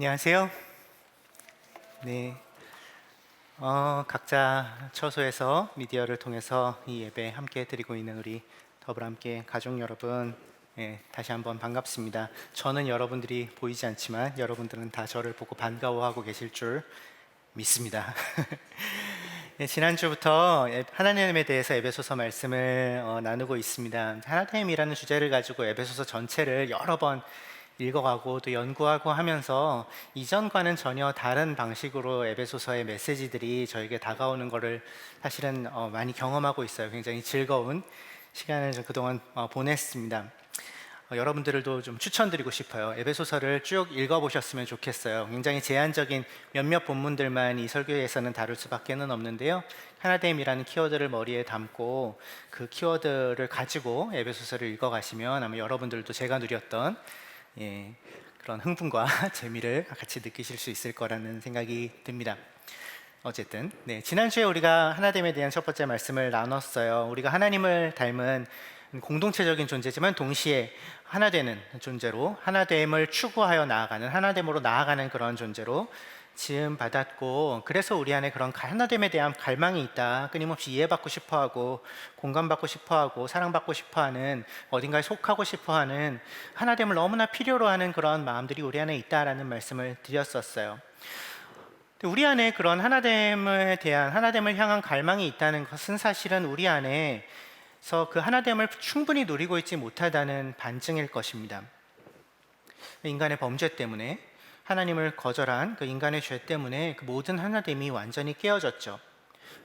안녕하세요. 네, 각자 처소에서 미디어를 통해서 이 예배 함께 드리고 있는 우리 더불어 함께 가족 여러분, 다시 한번 반갑습니다. 저는 여러분들이 보이지 않지만 여러분들은 다 저를 보고 반가워하고 계실 줄 믿습니다. 지난주부터 하나님에 대해서 에베소서 말씀을 나누고 있습니다. 하나님이라는 주제를 가지고 에베소서 전체를 여러 번 읽어가고 또 연구하고 하면서 이전과는 전혀 다른 방식으로 에베소서의 메시지들이 저에게 다가오는 것을 사실은 많이 경험하고 있어요. 굉장히 즐거운 시간을 그동안 보냈습니다. 여러분들도 좀 추천드리고 싶어요. 에베소서를 쭉 읽어보셨으면 좋겠어요. 굉장히 제한적인 몇몇 본문들만 이 설교에서는 다룰 수밖에는 없는데요. 하나됨이라는 키워드를 머리에 담고 그 키워드를 가지고 에베소서를 읽어가시면 아마 여러분들도 제가 누렸던 그런 흥분과 재미를 같이 느끼실 수 있을 거라는 생각이 듭니다. 어쨌든 지난주에 우리가 하나됨에 대한 첫 번째 말씀을 나눴어요. 우리가 하나님을 닮은 공동체적인 존재지만 동시에 하나 되는 존재로, 하나됨을 추구하여 나아가는, 하나됨으로 나아가는 그런 존재로 지음 받았고, 그래서 우리 안에 그런 하나됨에 대한 갈망이 있다. 끊임없이 이해받고 싶어하고 공감받고 싶어하고 사랑받고 싶어하는, 어딘가에 속하고 싶어하는, 하나됨을 너무나 필요로 하는 그런 마음들이 우리 안에 있다라는 말씀을 드렸었어요. 우리 안에 그런 하나됨에 대한, 하나됨을 향한 갈망이 있다는 것은 사실은 우리 안에서 그 하나됨을 충분히 누리고 있지 못하다는 반증일 것입니다. 인간의 범죄 때문에, 하나님을 거절한 그 인간의 죄 때문에 그 모든 하나됨이 완전히 깨어졌죠.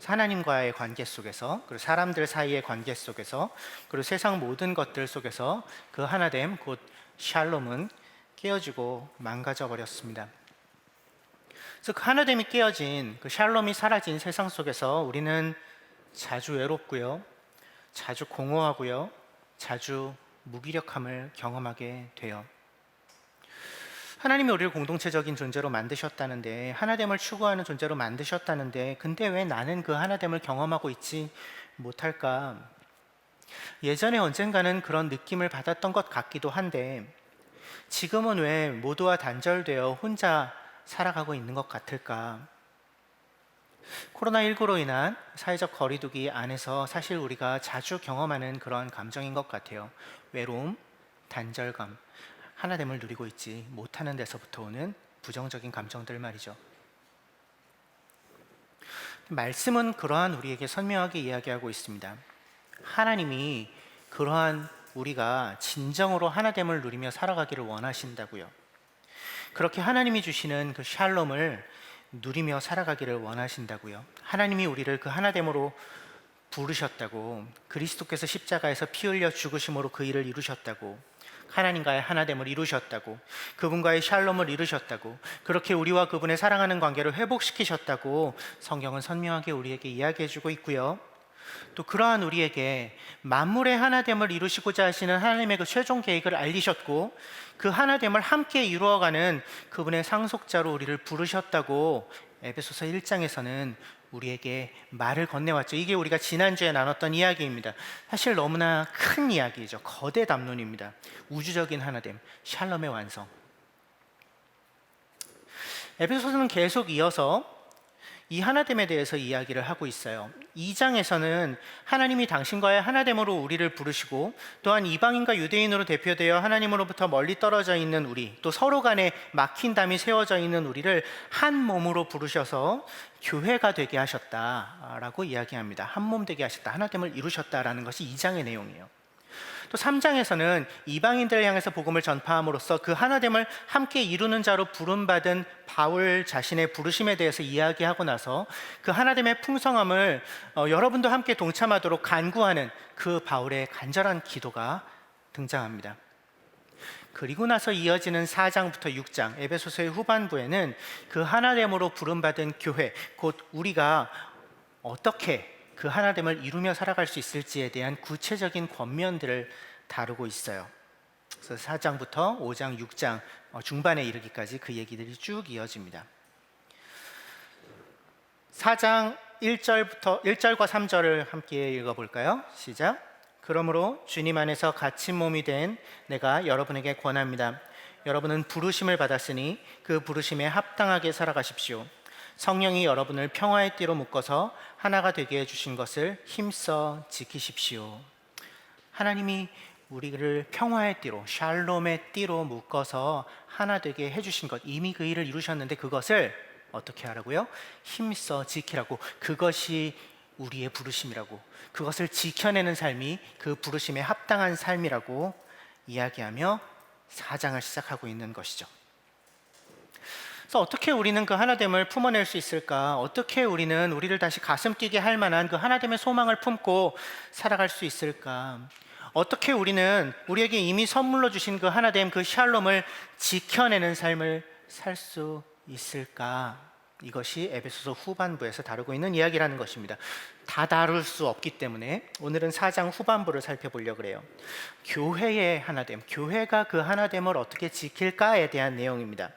하나님과의 관계 속에서, 그리고 사람들 사이의 관계 속에서, 그리고 세상 모든 것들 속에서 그 하나됨, 곧 샬롬은 깨어지고 망가져 버렸습니다. 그래서 그 하나됨이 깨어진, 그 샬롬이 사라진 세상 속에서 우리는 자주 외롭고요, 자주 공허하고요, 자주 무기력함을 경험하게 돼요. 하나님이 우리를 공동체적인 존재로 만드셨다는데, 하나됨을 추구하는 존재로 만드셨다는데, 근데 왜 나는 그 하나됨을 경험하고 있지 못할까? 예전에 언젠가는 그런 느낌을 받았던 것 같기도 한데, 지금은 왜 모두와 단절되어 혼자 살아가고 있는 것 같을까? 코로나19로 인한 사회적 거리두기 안에서 사실 우리가 자주 경험하는 그런 감정인 것 같아요. 외로움, 단절감, 하나됨을 누리고 있지 못하는 데서부터 오는 부정적인 감정들 말이죠. 말씀은 그러한 우리에게 선명하게 이야기하고 있습니다. 하나님이 그러한 우리가 진정으로 하나됨을 누리며 살아가기를 원하신다고요. 그렇게 하나님이 주시는 그 샬롬을 누리며 살아가기를 원하신다고요. 하나님이 우리를 그 하나됨으로 부르셨다고, 그리스도께서 십자가에서 피 흘려 죽으심으로 그 일을 이루셨다고, 하나님과의 하나됨을 이루셨다고, 그분과의 샬롬을 이루셨다고, 그렇게 우리와 그분의 사랑하는 관계를 회복시키셨다고 성경은 선명하게 우리에게 이야기해주고 있고요. 또 그러한 우리에게 만물의 하나됨을 이루시고자 하시는 하나님의 그 최종 계획을 알리셨고, 그 하나됨을 함께 이루어가는 그분의 상속자로 우리를 부르셨다고 에베소서 1장에서는 우리에게 말을 건네왔죠. 이게 우리가 지난주에 나눴던 이야기입니다. 사실 너무나 큰 이야기죠. 거대 담론입니다. 우주적인 하나됨, 샬롬의 완성. 에베소서는 계속 이어서 이 하나됨에 대해서 이야기를 하고 있어요. 2장에서는 하나님이 당신과의 하나됨으로 우리를 부르시고, 또한 이방인과 유대인으로 대표되어 하나님으로부터 멀리 떨어져 있는 우리, 또 서로 간에 막힌 담이 세워져 있는 우리를 한 몸으로 부르셔서 교회가 되게 하셨다라고 이야기합니다. 한 몸 되게 하셨다, 하나됨을 이루셨다라는 것이 2장의 내용이에요. 또 3장에서는 이방인들을 향해서 복음을 전파함으로써 그 하나됨을 함께 이루는 자로 부름받은 바울 자신의 부르심에 대해서 이야기하고 나서 그 하나됨의 풍성함을 여러분도 함께 동참하도록 간구하는 그 바울의 간절한 기도가 등장합니다. 그리고 나서 이어지는 4장부터 6장, 에베소서의 후반부에는 그 하나됨으로 부름받은 교회, 곧 우리가 어떻게 그 하나됨을 이루며 살아갈 수 있을지에 대한 구체적인 권면들을 다루고 있어요. 그래서 4장부터 5장, 6장 중반에 이르기까지 그 얘기들이 쭉 이어집니다. 4장 1절과 3절을 함께 읽어볼까요? 시작. 그러므로 주님 안에서 갇힌 몸이 된 내가 여러분에게 권합니다. 여러분은 부르심을 받았으니 그 부르심에 합당하게 살아가십시오. 성령이 여러분을 평화의 띠로 묶어서 하나가 되게 해주신 것을 힘써 지키십시오. 하나님이 우리를 평화의 띠로, 샬롬의 띠로 묶어서 하나 되게 해주신 것, 이미 그 일을 이루셨는데 그것을 어떻게 하라고요? 힘써 지키라고. 그것이 우리의 부르심이라고, 그것을 지켜내는 삶이 그 부르심에 합당한 삶이라고 이야기하며 4장을 시작하고 있는 것이죠. 그래서 어떻게 우리는 그 하나됨을 품어낼 수 있을까? 어떻게 우리는 우리를 다시 가슴 뛰게 할 만한 그 하나됨의 소망을 품고 살아갈 수 있을까? 어떻게 우리는 우리에게 이미 선물로 주신 그 하나됨, 그 샬롬을 지켜내는 삶을 살 수 있을까? 이것이 에베소서 후반부에서 다루고 있는 이야기라는 것입니다. 다 다룰 수 없기 때문에 오늘은 4장 후반부를 살펴보려고 해요. 교회의 하나됨, 교회가 그 하나됨을 어떻게 지킬까에 대한 내용입니다.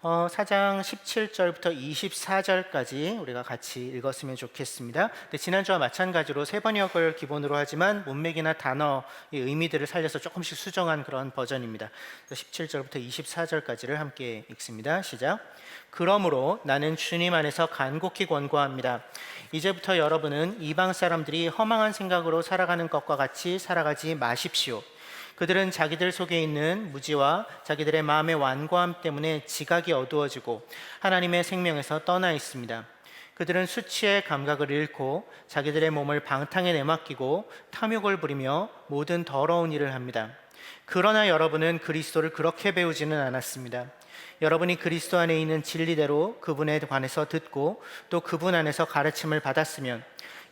4장 17절부터 24절까지 우리가 같이 읽었으면 좋겠습니다. 지난주와 마찬가지로 세 번역을 기본으로 하지만 문맥이나 단어의 의미들을 살려서 조금씩 수정한 그런 버전입니다. 17절부터 24절까지를 함께 읽습니다. 시작. 그러므로 나는 주님 안에서 간곡히 권고합니다. 이제부터 여러분은 이방 사람들이 허망한 생각으로 살아가는 것과 같이 살아가지 마십시오. 그들은 자기들 속에 있는 무지와 자기들의 마음의 완고함 때문에 지각이 어두워지고 하나님의 생명에서 떠나 있습니다. 그들은 수치의 감각을 잃고 자기들의 몸을 방탕에 내맡기고 탐욕을 부리며 모든 더러운 일을 합니다. 그러나 여러분은 그리스도를 그렇게 배우지는 않았습니다. 여러분이 그리스도 안에 있는 진리대로 그분에 관해서 듣고 또 그분 안에서 가르침을 받았으면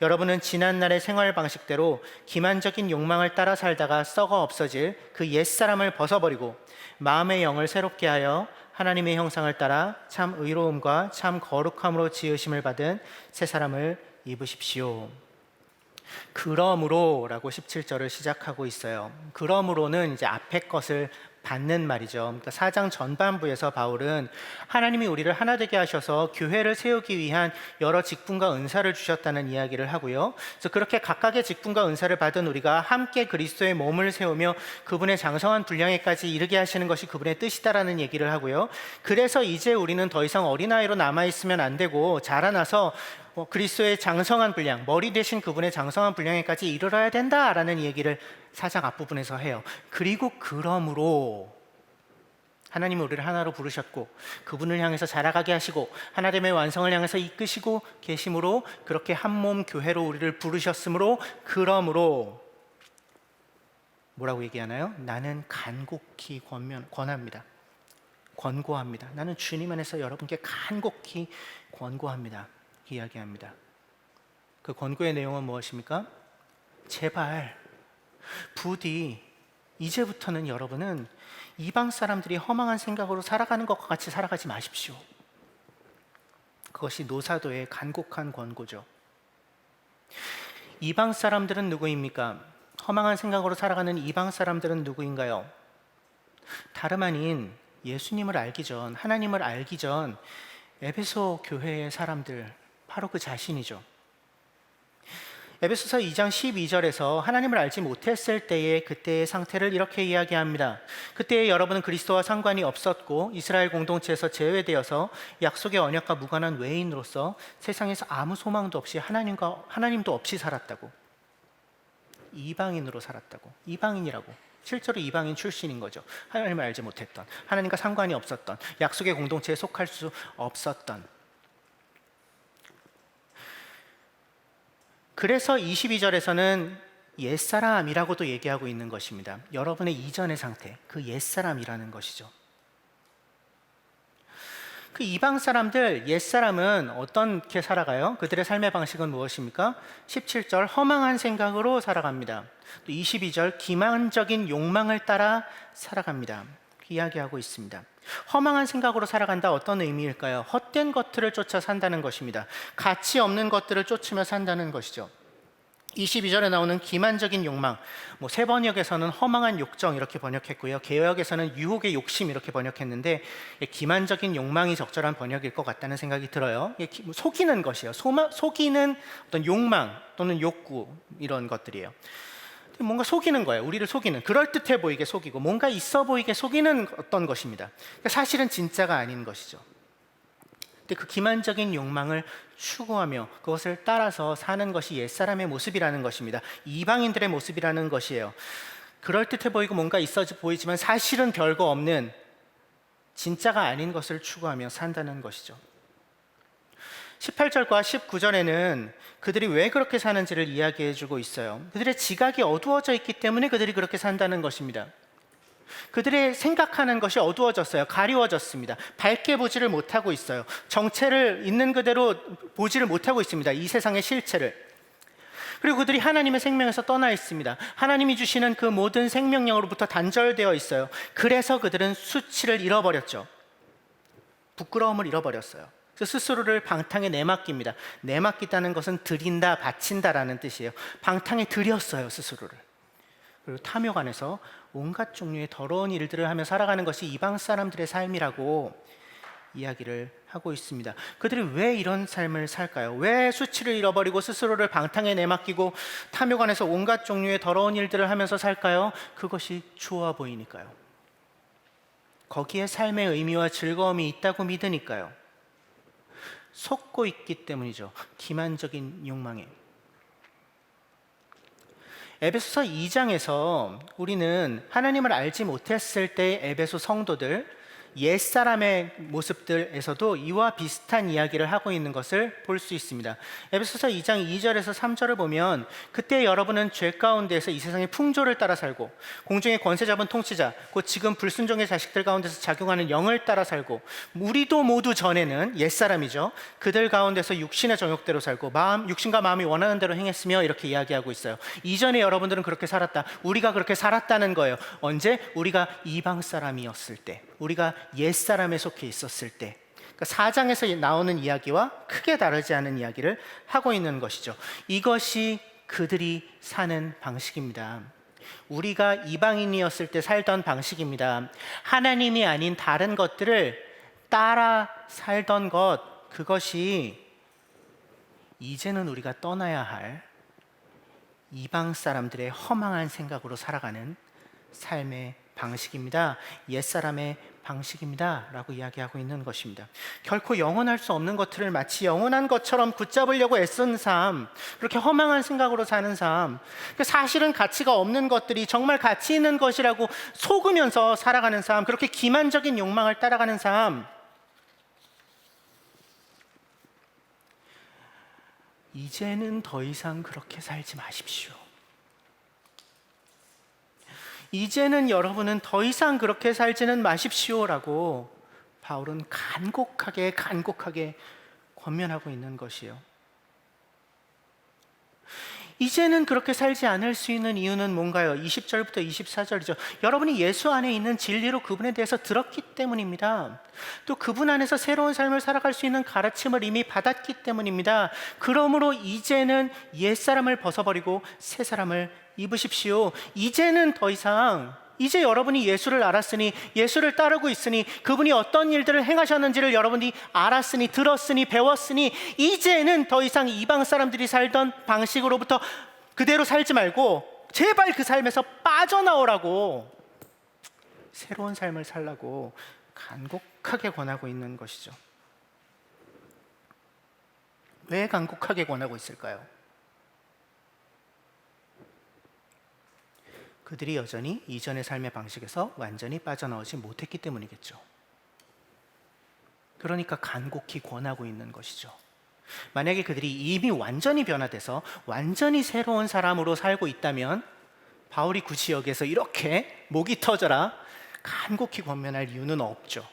여러분은 지난날의 생활 방식대로 기만적인 욕망을 따라 살다가 썩어 없어질 그 옛사람을 벗어버리고 마음의 영을 새롭게 하여 하나님의 형상을 따라 참 의로움과 참 거룩함으로 지으심을 받은 새 사람을 입으십시오. 그러므로라고 17절을 시작하고 있어요. 그러므로는 이제 앞에 것을 받는 말이죠. 그러니까 4장 전반부에서 바울은 하나님이 우리를 하나 되게 하셔서 교회를 세우기 위한 여러 직분과 은사를 주셨다는 이야기를 하고요. 그래서 그렇게 각각의 직분과 은사를 받은 우리가 함께 그리스도의 몸을 세우며 그분의 장성한 분량에까지 이르게 하시는 것이 그분의 뜻이다라는 얘기를 하고요. 그래서 이제 우리는 더 이상 어린아이로 남아있으면 안 되고 자라나서 그리스도의 장성한 분량, 머리 대신 그분의 장성한 분량에까지 이르러야 된다라는 얘기를 4장 앞부분에서 해요. 그리고 그러므로 하나님이 우리를 하나로 부르셨고 그분을 향해서 자라가게 하시고 하나됨의 완성을 향해서 이끄시고 계심으로 그렇게 한 몸 교회로 우리를 부르셨으므로 그러므로 뭐라고 얘기하나요? 나는 간곡히 권합니다. 권고합니다. 나는 주님 안에서 여러분께 간곡히 권고합니다. 이야기합니다. 그 권고의 내용은 무엇입니까? 제발 부디 이제부터는 여러분은 이방 사람들이 허망한 생각으로 살아가는 것과 같이 살아가지 마십시오. 그것이 노사도의 간곡한 권고죠. 이방 사람들은 누구입니까? 허망한 생각으로 살아가는 이방 사람들은 누구인가요? 다름 아닌 예수님을 알기 전, 하나님을 알기 전 에베소 교회의 사람들, 바로 그 자신이죠. 에베소서 2장 12절에서 하나님을 알지 못했을 때의 그때의 상태를 이렇게 이야기합니다. 그때 여러분은 그리스도와 상관이 없었고 이스라엘 공동체에서 제외되어서 약속의 언약과 무관한 외인으로서 세상에서 아무 소망도 없이 하나님도 없이 살았다고. 이방인으로 살았다고. 이방인이라고. 실제로 이방인 출신인 거죠. 하나님을 알지 못했던, 하나님과 상관이 없었던, 약속의 공동체에 속할 수 없었던. 그래서 22절에서는 옛사람이라고도 얘기하고 있는 것입니다. 여러분의 이전의 상태, 그 옛사람이라는 것이죠. 그 이방 사람들, 옛사람은 어떻게 살아가요? 그들의 삶의 방식은 무엇입니까? 17절 허망한 생각으로 살아갑니다. 또 22절 기만적인 욕망을 따라 살아갑니다. 이야기하고 있습니다. 허망한 생각으로 살아간다, 어떤 의미일까요? 헛된 것들을 쫓아 산다는 것입니다. 가치 없는 것들을 쫓으며 산다는 것이죠. 22절에 나오는 기만적인 욕망, 세 번역에서는 허망한 욕정 이렇게 번역했고요. 개역에서는 유혹의 욕심 이렇게 번역했는데 기만적인 욕망이 적절한 번역일 것 같다는 생각이 들어요. 속이는 것이에요. 속이는 어떤 욕망 또는 욕구, 이런 것들이에요. 뭔가 속이는 거예요. 우리를 속이는, 그럴듯해 보이게 속이고 뭔가 있어 보이게 속이는 어떤 것입니다. 그러니까 사실은 진짜가 아닌 것이죠. 근데 그 기만적인 욕망을 추구하며 그것을 따라서 사는 것이 옛사람의 모습이라는 것입니다. 이방인들의 모습이라는 것이에요. 그럴듯해 보이고 뭔가 있어 보이지만 사실은 별거 없는, 진짜가 아닌 것을 추구하며 산다는 것이죠. 18절과 19절에는 그들이 왜 그렇게 사는지를 이야기해 주고 있어요. 그들의 지각이 어두워져 있기 때문에 그들이 그렇게 산다는 것입니다. 그들의 생각하는 것이 어두워졌어요. 가리워졌습니다. 밝게 보지를 못하고 있어요. 정체를 있는 그대로 보지를 못하고 있습니다. 이 세상의 실체를. 그리고 그들이 하나님의 생명에서 떠나 있습니다. 하나님이 주시는 그 모든 생명력으로부터 단절되어 있어요. 그래서 그들은 수치를 잃어버렸죠. 부끄러움을 잃어버렸어요. 그래서 스스로를 방탕에 내맡깁니다. 내맡기다는 것은 드린다, 바친다라는 뜻이에요. 방탕에 드렸어요, 스스로를. 그리고 탐욕 안에서 온갖 종류의 더러운 일들을 하며 살아가는 것이 이방 사람들의 삶이라고 이야기를 하고 있습니다. 그들이 왜 이런 삶을 살까요? 왜 수치를 잃어버리고 스스로를 방탕에 내맡기고 탐욕 안에서 온갖 종류의 더러운 일들을 하면서 살까요? 그것이 좋아 보이니까요. 거기에 삶의 의미와 즐거움이 있다고 믿으니까요. 속고 있기 때문이죠. 기만적인 욕망에. 에베소서 2장에서 우리는 하나님을 알지 못했을 때 에베소 성도들, 옛사람의 모습들에서도 이와 비슷한 이야기를 하고 있는 것을 볼 수 있습니다. 에베소서 2장 2절에서 3절을 보면 그때 여러분은 죄 가운데에서 이 세상의 풍조를 따라 살고 공중의 권세 잡은 통치자 곧 지금 불순종의 자식들 가운데서 작용하는 영을 따라 살고 우리도 모두 전에는 옛사람이죠. 그들 가운데서 육신의 정욕대로 살고 육신과 마음이 원하는 대로 행했으며 이렇게 이야기하고 있어요. 이전에 여러분들은 그렇게 살았다. 우리가 그렇게 살았다는 거예요. 언제? 우리가 이방 사람이었을 때, 우리가 옛사람에 속해 있었을 때. 그러니까 4장에서 나오는 이야기와 크게 다르지 않은 이야기를 하고 있는 것이죠. 이것이 그들이 사는 방식입니다. 우리가 이방인이었을 때 살던 방식입니다. 하나님이 아닌 다른 것들을 따라 살던 것, 그것이 이제는 우리가 떠나야 할 이방 사람들의 허망한 생각으로 살아가는 삶의 방식입니다. 옛사람의 방식입니다 라고 이야기하고 있는 것입니다. 결코 영원할 수 없는 것들을 마치 영원한 것처럼 붙잡으려고 애쓴 삶, 그렇게 허망한 생각으로 사는 삶, 사실은 가치가 없는 것들이 정말 가치 있는 것이라고 속으면서 살아가는 삶, 그렇게 기만적인 욕망을 따라가는 삶, 이제는 더 이상 그렇게 살지 마십시오. 이제는 여러분은 더 이상 그렇게 살지는 마십시오라고 바울은 간곡하게 권면하고 있는 것이에요. 이제는 그렇게 살지 않을 수 있는 이유는 뭔가요? 20절부터 24절이죠. 여러분이 예수 안에 있는 진리로 그분에 대해서 들었기 때문입니다. 또 그분 안에서 새로운 삶을 살아갈 수 있는 가르침을 이미 받았기 때문입니다. 그러므로 이제는 옛사람을 벗어버리고 새 사람을 입으십시오. 이제는 더 이상, 이제 여러분이 예수를 알았으니, 예수를 따르고 있으니, 그분이 어떤 일들을 행하셨는지를 여러분이 알았으니, 들었으니, 배웠으니, 이제는 더 이상 이방 사람들이 살던 방식으로부터 그대로 살지 말고 제발 그 삶에서 빠져나오라고, 새로운 삶을 살라고 간곡하게 권하고 있는 것이죠. 왜 간곡하게 권하고 있을까요? 그들이 여전히 이전의 삶의 방식에서 완전히 빠져나오지 못했기 때문이겠죠. 그러니까 간곡히 권하고 있는 것이죠. 만약에 그들이 이미 완전히 변화돼서 완전히 새로운 사람으로 살고 있다면 바울이 굳이 여기에서 이렇게 목이 터져라 간곡히 권면할 이유는 없죠.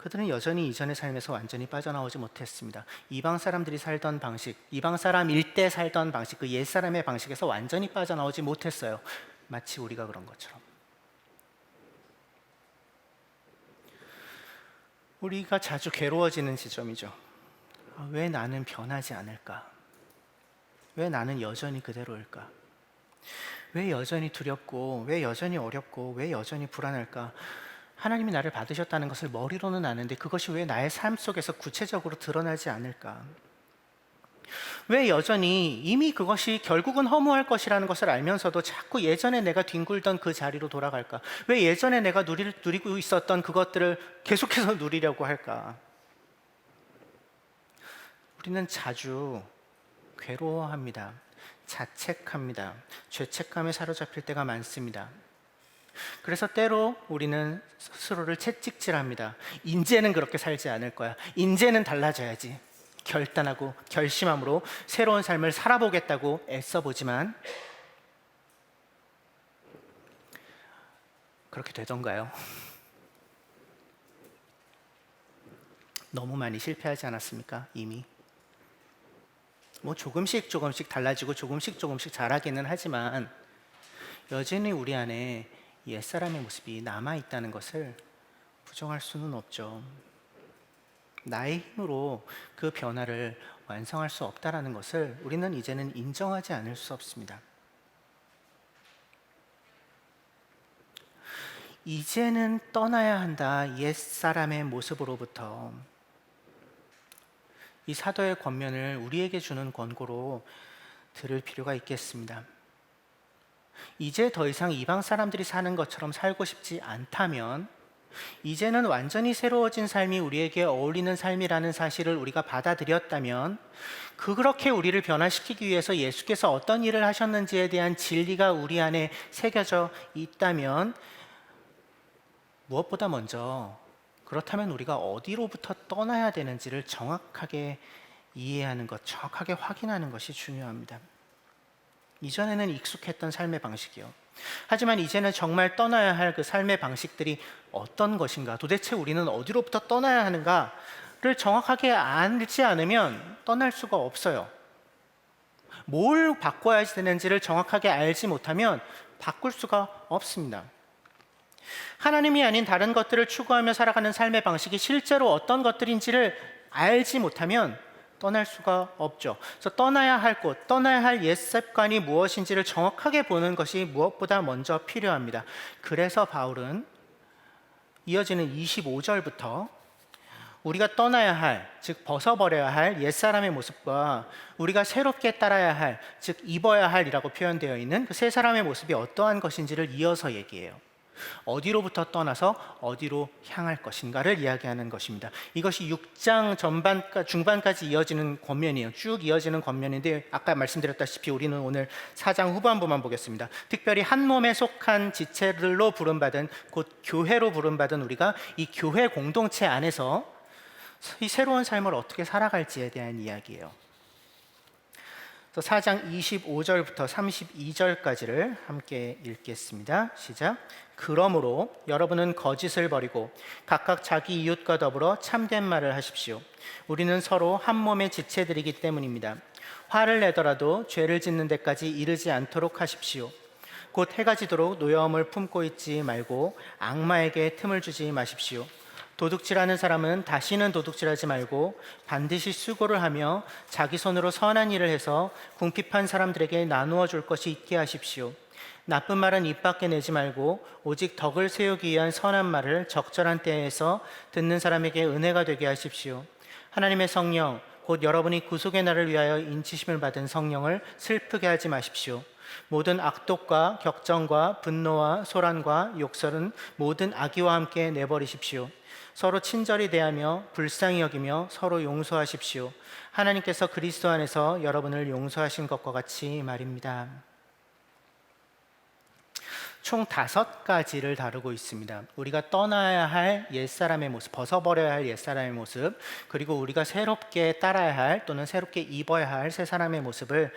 그들은 여전히 이전의 삶에서 완전히 빠져나오지 못했습니다. 이방 사람들이 살던 방식, 이방 사람일 때 살던 방식, 그 옛사람의 방식에서 완전히 빠져나오지 못했어요. 마치 우리가 그런 것처럼. 우리가 자주 괴로워지는 지점이죠. 왜 나는 변하지 않을까? 왜 나는 여전히 그대로일까? 왜 여전히 두렵고, 왜 여전히 어렵고, 왜 여전히 불안할까? 하나님이 나를 받으셨다는 것을 머리로는 아는데 그것이 왜 나의 삶 속에서 구체적으로 드러나지 않을까? 왜 여전히 이미 그것이 결국은 허무할 것이라는 것을 알면서도 자꾸 예전에 내가 뒹굴던 그 자리로 돌아갈까? 왜 예전에 내가 누리고 있었던 그것들을 계속해서 누리려고 할까? 우리는 자주 괴로워합니다. 자책합니다. 죄책감에 사로잡힐 때가 많습니다. 그래서 때로 우리는 스스로를 채찍질합니다. 인제는 그렇게 살지 않을 거야. 인제는 달라져야지. 결단하고 결심함으로 새로운 삶을 살아보겠다고 애써보지만 그렇게 되던가요? 너무 많이 실패하지 않았습니까? 이미 뭐 조금씩 달라지고 조금씩 잘하기는 하지만 여전히 우리 안에 옛사람의 모습이 남아있다는 것을 부정할 수는 없죠. 나의 힘으로 그 변화를 완성할 수 없다는 것을 우리는 이제는 인정하지 않을 수 없습니다. 이제는 떠나야 한다, 옛사람의 모습으로부터. 이 사도의 권면을 우리에게 주는 권고로 들을 필요가 있겠습니다. 이제 더 이상 이방 사람들이 사는 것처럼 살고 싶지 않다면, 이제는 완전히 새로워진 삶이 우리에게 어울리는 삶이라는 사실을 우리가 받아들였다면, 그렇게 우리를 변화시키기 위해서 예수께서 어떤 일을 하셨는지에 대한 진리가 우리 안에 새겨져 있다면, 무엇보다 먼저 그렇다면 우리가 어디로부터 떠나야 되는지를 정확하게 이해하는 것, 정확하게 확인하는 것이 중요합니다. 이전에는 익숙했던 삶의 방식이요. 하지만 이제는 정말 떠나야 할 그 삶의 방식들이 어떤 것인가, 도대체 우리는 어디로부터 떠나야 하는가를 정확하게 알지 않으면 떠날 수가 없어요. 뭘 바꿔야 되는지를 정확하게 알지 못하면 바꿀 수가 없습니다. 하나님이 아닌 다른 것들을 추구하며 살아가는 삶의 방식이 실제로 어떤 것들인지를 알지 못하면 떠날 수가 없죠. 그래서 떠나야 할 곳, 떠나야 할 옛 습관이 무엇인지를 정확하게 보는 것이 무엇보다 먼저 필요합니다. 그래서 바울은 이어지는 25절부터 우리가 떠나야 할, 즉 벗어버려야 할 옛사람의 모습과 우리가 새롭게 따라야 할, 즉 입어야 할이라고 표현되어 있는 그 새 사람의 모습이 어떠한 것인지를 이어서 얘기해요. 어디로부터 떠나서 어디로 향할 것인가를 이야기하는 것입니다. 이것이 6장 중반까지 이어지는 권면이에요. 쭉 이어지는 권면인데 아까 말씀드렸다시피 우리는 오늘 4장 후반부만 보겠습니다. 특별히 한 몸에 속한 지체들로 부름받은, 곧 교회로 부름받은 우리가 이 교회 공동체 안에서 이 새로운 삶을 어떻게 살아갈지에 대한 이야기예요. 4장 25절부터 32절까지를 함께 읽겠습니다. 시작. 그러므로 여러분은 거짓을 버리고 각각 자기 이웃과 더불어 참된 말을 하십시오. 우리는 서로 한 몸의 지체들이기 때문입니다. 화를 내더라도 죄를 짓는 데까지 이르지 않도록 하십시오. 곧 해가 지도록 노여움을 품고 있지 말고 악마에게 틈을 주지 마십시오. 도둑질하는 사람은 다시는 도둑질하지 말고 반드시 수고를 하며 자기 손으로 선한 일을 해서 궁핍한 사람들에게 나누어 줄 것이 있게 하십시오. 나쁜 말은 입 밖에 내지 말고 오직 덕을 세우기 위한 선한 말을 적절한 때에서 듣는 사람에게 은혜가 되게 하십시오. 하나님의 성령, 곧 여러분이 구속의 날을 위하여 인치심을 받은 성령을 슬프게 하지 마십시오. 모든 악독과 격정과 분노와 소란과 욕설은 모든 악의와 함께 내버리십시오. 서로 친절히 대하며 불쌍히 여기며 서로 용서하십시오. 하나님께서 그리스도 안에서 여러분을 용서하신 것과 같이 말입니다. 총 5가지를 다루고 있습니다. 우리가 떠나야 할 옛사람의 모습, 벗어버려야 할 옛사람의 모습, 그리고 우리가 새롭게 따라야 할 또는 새롭게 입어야 할 새 사람의 모습을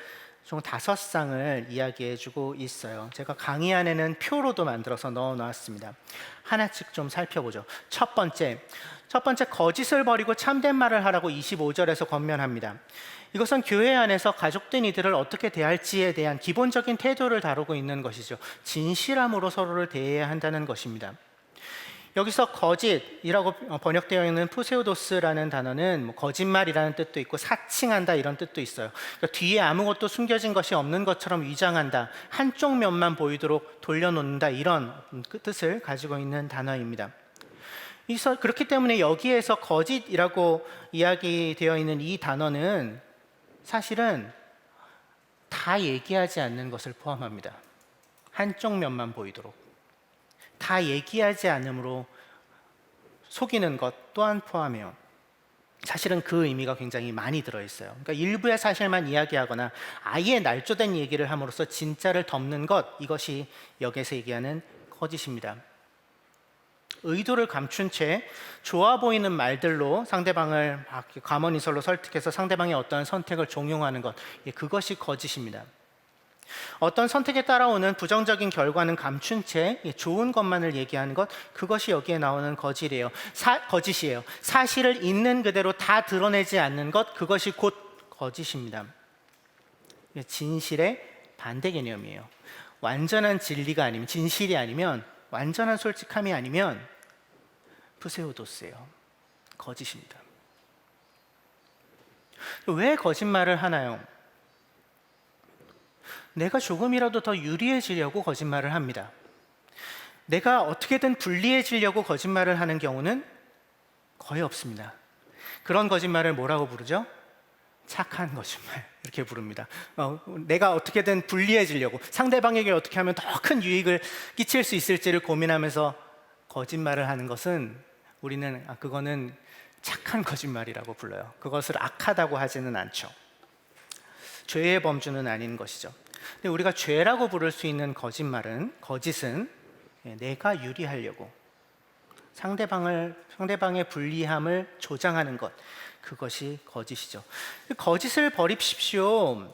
총 5쌍을 이야기해주고 있어요. 제가 강의 안에는 표로도 만들어서 넣어놨습니다. 하나씩 좀 살펴보죠. 첫 번째 거짓을 버리고 참된 말을 하라고 25절에서 권면합니다. 이것은 교회 안에서 가족된 이들을 어떻게 대할지에 대한 기본적인 태도를 다루고 있는 것이죠. 진실함으로 서로를 대해야 한다는 것입니다. 여기서 거짓이라고 번역되어 있는 푸세오도스라는 단어는 거짓말이라는 뜻도 있고 사칭한다 이런 뜻도 있어요. 그러니까 뒤에 아무것도 숨겨진 것이 없는 것처럼 위장한다, 한쪽 면만 보이도록 돌려놓는다, 이런 뜻을 가지고 있는 단어입니다. 그렇기 때문에 여기에서 거짓이라고 이야기되어 있는 이 단어는 사실은 다 얘기하지 않는 것을 포함합니다. 한쪽 면만 보이도록. 다 얘기하지 않으므로 속이는 것 또한 포함해요. 사실은 그 의미가 굉장히 많이 들어있어요. 그러니까 일부의 사실만 이야기하거나 아예 날조된 얘기를 함으로써 진짜를 덮는 것, 이것이 여기에서 얘기하는 거짓입니다. 의도를 감춘 채 좋아 보이는 말들로 상대방을 막 과머니설로 설득해서 상대방의 어떤 선택을 종용하는 것, 그것이 거짓입니다. 어떤 선택에 따라오는 부정적인 결과는 감춘 채 좋은 것만을 얘기하는 것, 그것이 여기에 나오는 거짓이에요. 사실을 있는 그대로 다 드러내지 않는 것, 그것이 곧 거짓입니다. 진실의 반대 개념이에요. 완전한 진리가 아니면, 진실이 아니면, 완전한 솔직함이 아니면 프세우도스예요. 거짓입니다. 왜 거짓말을 하나요? 내가 조금이라도 더 유리해지려고 거짓말을 합니다. 내가 어떻게든 불리해지려고 거짓말을 하는 경우는 거의 없습니다. 그런 거짓말을 뭐라고 부르죠? 착한 거짓말, 이렇게 부릅니다. 내가 어떻게든 불리해지려고, 상대방에게 어떻게 하면 더 큰 유익을 끼칠 수 있을지를 고민하면서 거짓말을 하는 것은 우리는 그거는 착한 거짓말이라고 불러요. 그것을 악하다고 하지는 않죠. 죄의 범주는 아닌 것이죠. 근데 우리가 죄라고 부를 수 있는 거짓은 내가 유리하려고 상대방의 불리함을 조장하는 것, 그것이 거짓이죠. 거짓을 버립십시오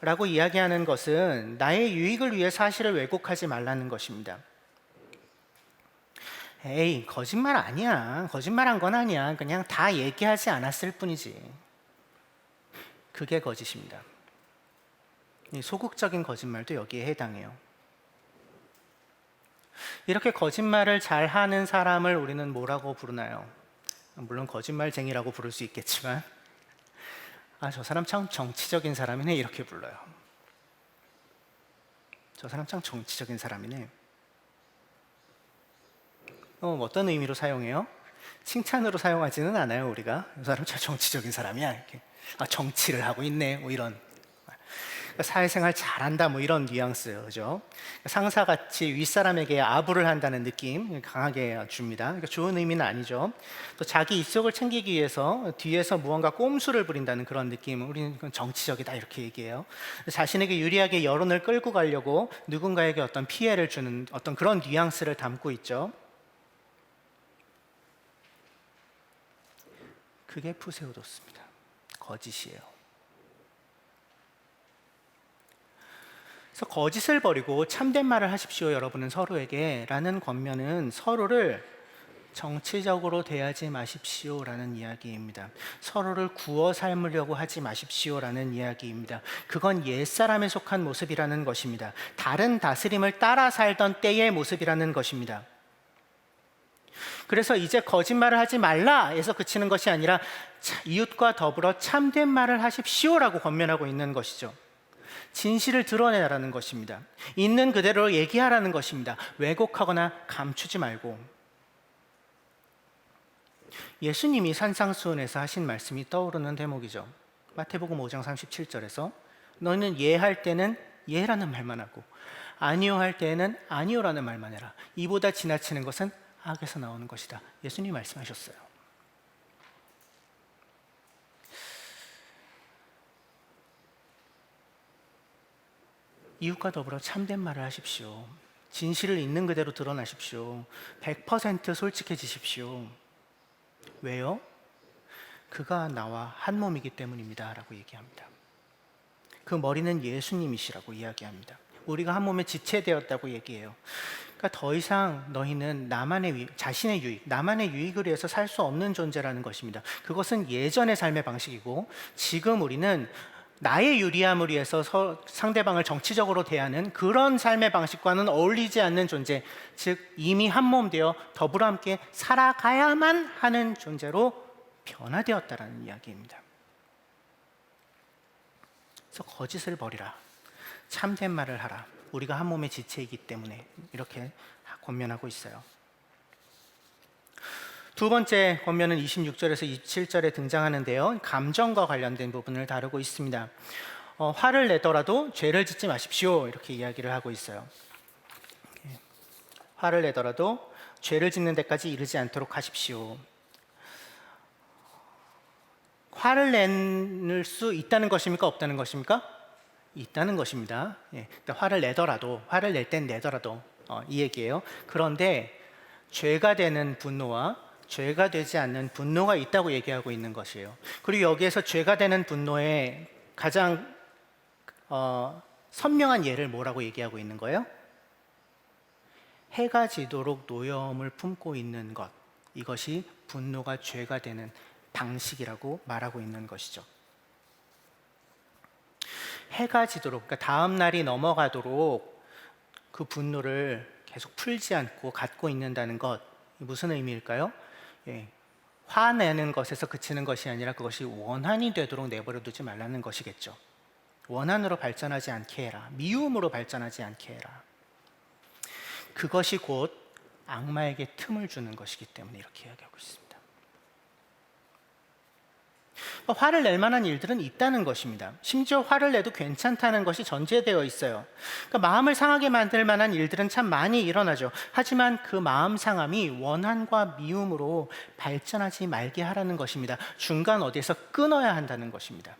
라고 이야기하는 것은 나의 유익을 위해 사실을 왜곡하지 말라는 것입니다. 에이, 거짓말 아니야. 거짓말한 건 아니야. 그냥 다 얘기하지 않았을 뿐이지. 그게 거짓입니다. 이 소극적인 거짓말도 여기에 해당해요. 이렇게 거짓말을 잘하는 사람을 우리는 뭐라고 부르나요? 물론 거짓말쟁이라고 부를 수 있겠지만, 저 사람 참 정치적인 사람이네, 이렇게 불러요. 저 사람 참 정치적인 사람이네. 어떤 의미로 사용해요? 칭찬으로 사용하지는 않아요. 우리가 이 사람 참 정치적인 사람이야, 이렇게. 정치를 하고 있네, 뭐 이런. 사회생활 잘한다, 뭐 이런 뉘앙스, 그죠? 상사같이 윗사람에게 아부를 한다는 느낌 강하게 줍니다. 그러니까 좋은 의미는 아니죠. 또 자기 입속을 챙기기 위해서 뒤에서 무언가 꼼수를 부린다는 그런 느낌, 우리는 정치적이다, 이렇게 얘기해요. 자신에게 유리하게 여론을 끌고 가려고 누군가에게 어떤 피해를 주는 어떤 그런 뉘앙스를 담고 있죠. 그게 푸세우도스입니다. 거짓이에요. 그래서 거짓을 버리고 참된 말을 하십시오, 여러분은 서로에게 라는 권면은 서로를 정치적으로 대하지 마십시오라는 이야기입니다. 서로를 구워 삶으려고 하지 마십시오라는 이야기입니다. 그건 옛사람에 속한 모습이라는 것입니다. 다른 다스림을 따라 살던 때의 모습이라는 것입니다. 그래서 이제 거짓말을 하지 말라에서 그치는 것이 아니라 이웃과 더불어 참된 말을 하십시오라고 권면하고 있는 것이죠. 진실을 드러내라는 것입니다. 있는 그대로 얘기하라는 것입니다. 왜곡하거나 감추지 말고. 예수님이 산상수훈에서 하신 말씀이 떠오르는 대목이죠. 마태복음 5장 37절에서 너희는 예할 때는 예라는 말만 하고 아니요 할 때는 아니요라는 말만 해라. 이보다 지나치는 것은 악에서 나오는 것이다. 예수님이 말씀하셨어요. 이웃과 더불어 참된 말을 하십시오. 진실을 있는 그대로 드러나십시오. 100% 솔직해지십시오. 왜요? 그가 나와 한 몸이기 때문입니다 라고 얘기합니다. 그 머리는 예수님이시라고 이야기합니다. 우리가 한 몸에 지체되었다고 얘기해요. 그러니까 더 이상 너희는 자신의 유익, 나만의 유익을 위해서 살 수 없는 존재라는 것입니다. 그것은 예전의 삶의 방식이고 지금 우리는 나의 유리함을 위해서 상대방을 정치적으로 대하는 그런 삶의 방식과는 어울리지 않는 존재, 즉 이미 한 몸 되어 더불어 함께 살아가야만 하는 존재로 변화되었다라는 이야기입니다. 그래서 거짓을 버리라, 참된 말을 하라. 우리가 한 몸의 지체이기 때문에 이렇게 권면하고 있어요. 두 번째 권면은 26절에서 27절에 등장하는데요. 감정과 관련된 부분을 다루고 있습니다. 화를 내더라도 죄를 짓지 마십시오. 이렇게 이야기를 하고 있어요. 화를 내더라도 죄를 짓는 데까지 이르지 않도록 하십시오. 화를 낼 수 있다는 것입니까? 없다는 것입니까? 있다는 것입니다. 화를 내더라도, 화를 낼 땐 내더라도 이 얘기예요. 그런데 죄가 되는 분노와 죄가 되지 않는 분노가 있다고 얘기하고 있는 것이에요. 그리고 여기에서 죄가 되는 분노의 가장 선명한 예를 뭐라고 얘기하고 있는 거예요? 해가 지도록 노여움을 품고 있는 것, 이것이 분노가 죄가 되는 방식이라고 말하고 있는 것이죠. 해가 지도록, 그러니까 다음 날이 넘어가도록 그 분노를 계속 풀지 않고 갖고 있는다는 것, 무슨 의미일까요? 화내는 것에서 그치는 것이 아니라 그것이 원한이 되도록 내버려 두지 말라는 것이겠죠. 원한으로 발전하지 않게 해라. 미움으로 발전하지 않게 해라. 그것이 곧 악마에게 틈을 주는 것이기 때문에 이렇게 이야기하고 있습니다. 화를 낼 만한 일들은 있다는 것입니다. 심지어 화를 내도 괜찮다는 것이 전제되어 있어요. 그러니까 마음을 상하게 만들 만한 일들은 참 많이 일어나죠. 하지만 그 마음 상함이 원한과 미움으로 발전하지 말게 하라는 것입니다. 중간 어디에서 끊어야 한다는 것입니다.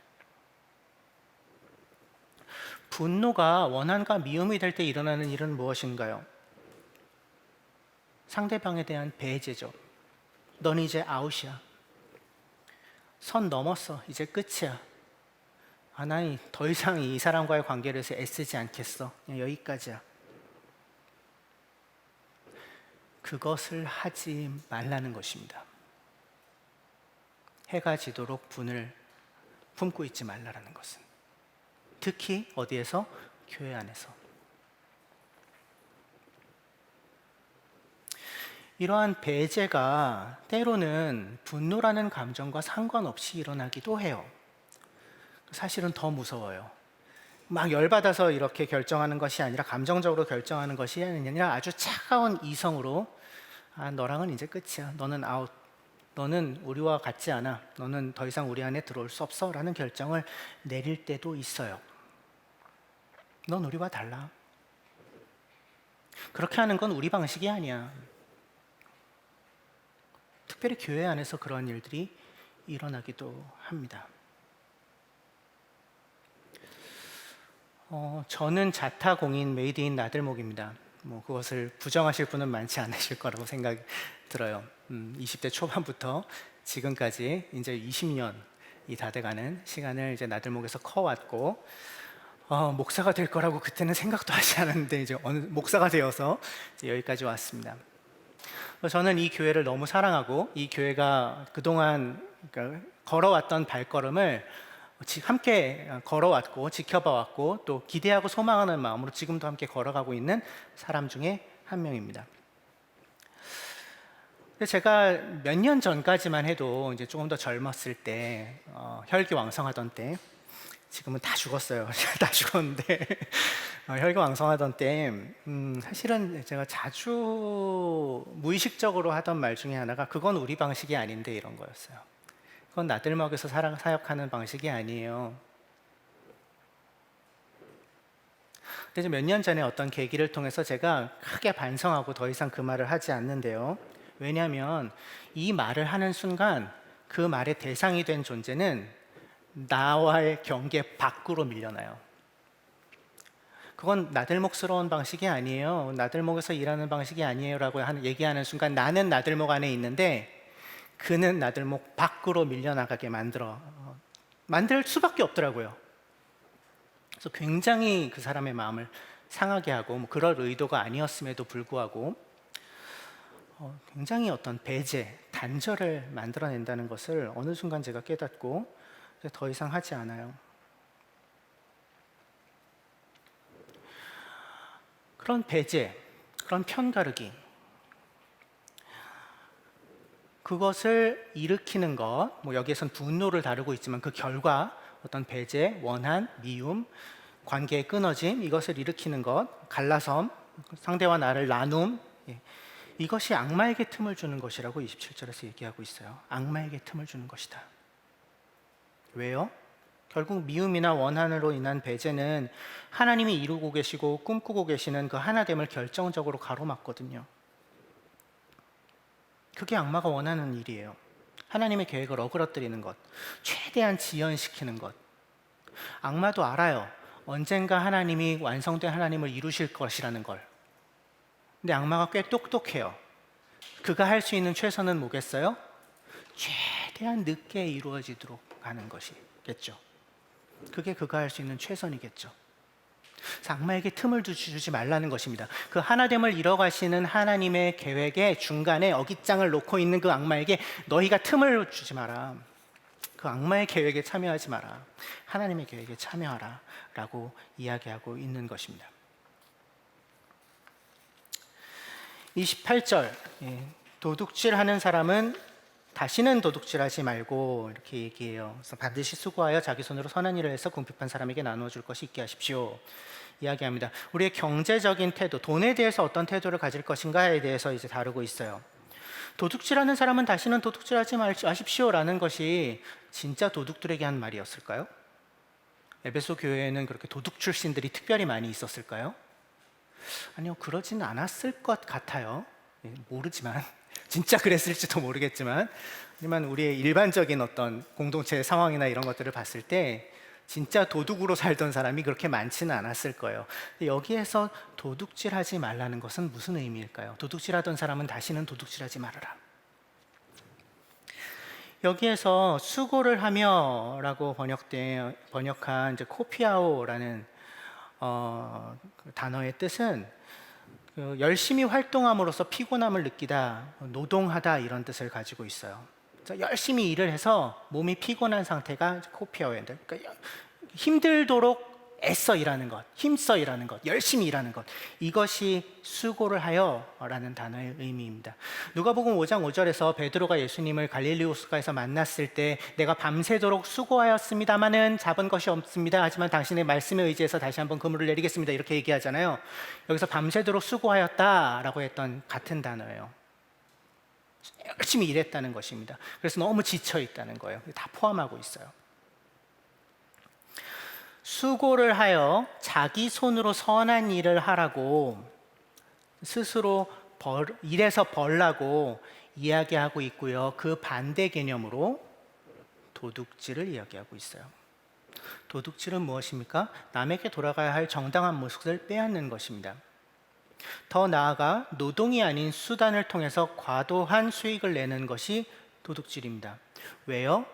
분노가 원한과 미움이 될 때 일어나는 일은 무엇인가요? 상대방에 대한 배제죠. 넌 이제 아웃이야. 선 넘었어. 이제 끝이야. 난 더 이상 이 사람과의 관계를 위해서 애쓰지 않겠어. 그냥 여기까지야. 그것을 하지 말라는 것입니다. 해가 지도록 분을 품고 있지 말라는 것은. 특히 어디에서? 교회 안에서. 이러한 배제가 때로는 분노라는 감정과 상관없이 일어나기도 해요. 사실은 더 무서워요. 막 열받아서 이렇게 결정하는 것이 아니라 감정적으로 결정하는 것이 아니라 아주 차가운 이성으로 너랑은 이제 끝이야. 너는 아웃. 너는 우리와 같지 않아. 너는 더 이상 우리 안에 들어올 수 없어. 라는 결정을 내릴 때도 있어요. 넌 우리와 달라. 그렇게 하는 건 우리 방식이 아니야. 특별히 교회 안에서 그런 일들이 일어나기도 합니다. 저는 자타공인 메이드인 나들목입니다. 그것을 부정하실 분은 많지 않으실 거라고 생각이 들어요. 20대 초반부터 지금까지 이제 20년이 다 돼가는 시간을 이제 나들목에서 커왔고, 목사가 될 거라고 그때는 생각도 하지 않았는데 이제 어느 목사가 되어서 이제 여기까지 왔습니다. 저는 이 교회를 너무 사랑하고 이 교회가 그동안 걸어왔던 발걸음을 함께 걸어왔고 지켜봐왔고 또 기대하고 소망하는 마음으로 지금도 함께 걸어가고 있는 사람 중에 한 명입니다. 제가 몇 년 전까지만 해도 이제 조금 더 젊었을 때, 혈기왕성하던 때, 지금은 다 죽었어요. 다 죽었는데 혈기왕성하던 때 사실은 제가 자주 무의식적으로 하던 말 중에 하나가 그건 우리 방식이 아닌데 이런 거였어요. 그건 나들목에서 사역하는 방식이 아니에요. 근데 몇 년 전에 어떤 계기를 통해서 제가 크게 반성하고 더 이상 그 말을 하지 않는데요. 왜냐하면 이 말을 하는 순간 그 말의 대상이 된 존재는 나와의 경계 밖으로 밀려나요. 그건 나들목스러운 방식이 아니에요. 나들목에서 일하는 방식이 아니에요 라고 얘기하는 순간 나는 나들목 안에 있는데 그는 나들목 밖으로 밀려나가게 만들 수밖에 없더라고요. 그래서 굉장히 그 사람의 마음을 상하게 하고 그럴 의도가 아니었음에도 불구하고 굉장히 어떤 배제, 단절을 만들어낸다는 것을 어느 순간 제가 깨닫고 더 이상 하지 않아요. 그런 배제, 그런 편가르기, 그것을 일으키는 것, 여기에선 분노를 다루고 있지만 그 결과 어떤 배제, 원한, 미움, 관계의 끊어짐, 이것을 일으키는 것, 갈라섬, 상대와 나를 나눔, 이것이 악마에게 틈을 주는 것이라고 27절에서 얘기하고 있어요. 악마에게 틈을 주는 것이다. 왜요? 결국 미움이나 원한으로 인한 배제는 하나님이 이루고 계시고 꿈꾸고 계시는 그 하나됨을 결정적으로 가로막거든요. 그게 악마가 원하는 일이에요. 하나님의 계획을 어그러뜨리는 것, 최대한 지연시키는 것. 악마도 알아요. 언젠가 하나님이 완성된 하나님을 이루실 것이라는 걸. 근데 악마가 꽤 똑똑해요. 그가 할 수 있는 최선은 뭐겠어요? 최대한 늦게 이루어지도록 하는 것이겠죠. 그게 그가 할 수 있는 최선이겠죠. 그래서 악마에게 틈을 주지 말라는 것입니다. 그 하나됨을 이뤄가시는 하나님의 계획의 중간에 어깃장을 놓고 있는 그 악마에게 너희가 틈을 주지 마라. 그 악마의 계획에 참여하지 마라. 하나님의 계획에 참여하라 라고 이야기하고 있는 것입니다. 28절, 도둑질하는 사람은 다시는 도둑질하지 말고 이렇게 얘기해요. 그래서 반드시 수고하여 자기 손으로 선한 일을 해서 궁핍한 사람에게 나누어 줄 것이 있게 하십시오. 이야기합니다. 우리의 경제적인 태도, 돈에 대해서 어떤 태도를 가질 것인가에 대해서 이제 다루고 있어요. 도둑질하는 사람은 다시는 도둑질하지 마십시오라는 것이 진짜 도둑들에게 한 말이었을까요? 에베소 교회에는 그렇게 도둑 출신들이 특별히 많이 있었을까요? 아니요, 그러진 않았을 것 같아요. 모르지만 진짜 그랬을지도 모르겠지만, 하지만 우리의 일반적인 어떤 공동체 상황이나 이런 것들을 봤을 때 진짜 도둑으로 살던 사람이 그렇게 많지는 않았을 거예요. 여기에서 도둑질하지 말라는 것은 무슨 의미일까요? 도둑질하던 사람은 다시는 도둑질하지 말아라. 여기에서 수고를 하며라고 번역한 이제 코피아오라는 그 단어의 뜻은 열심히 활동함으로써 피곤함을 느끼다, 노동하다 이런 뜻을 가지고 있어요. 열심히 일을 해서 몸이 피곤한 상태가 코피아오인데, 그러니까 힘들도록 애써 일하는 것, 힘써 일하는 것, 열심히 일하는 것, 이것이 수고를 하여라는 단어의 의미입니다. 누가복음 5장 5절에서 베드로가 예수님을 갈릴리 호숫가에서 만났을 때 내가 밤새도록 수고하였습니다마는 잡은 것이 없습니다. 하지만 당신의 말씀에 의지해서 다시 한번 그물을 내리겠습니다. 이렇게 얘기하잖아요. 여기서 밤새도록 수고하였다라고 했던 같은 단어예요. 열심히 일했다는 것입니다. 그래서 너무 지쳐 있다는 거예요. 다 포함하고 있어요. 수고를 하여 자기 손으로 선한 일을 하라고 스스로 일해서 벌라고 이야기하고 있고요. 그 반대 개념으로 도둑질을 이야기하고 있어요. 도둑질은 무엇입니까? 남에게 돌아가야 할 정당한 몫을 빼앗는 것입니다. 더 나아가 노동이 아닌 수단을 통해서 과도한 수익을 내는 것이 도둑질입니다. 왜요?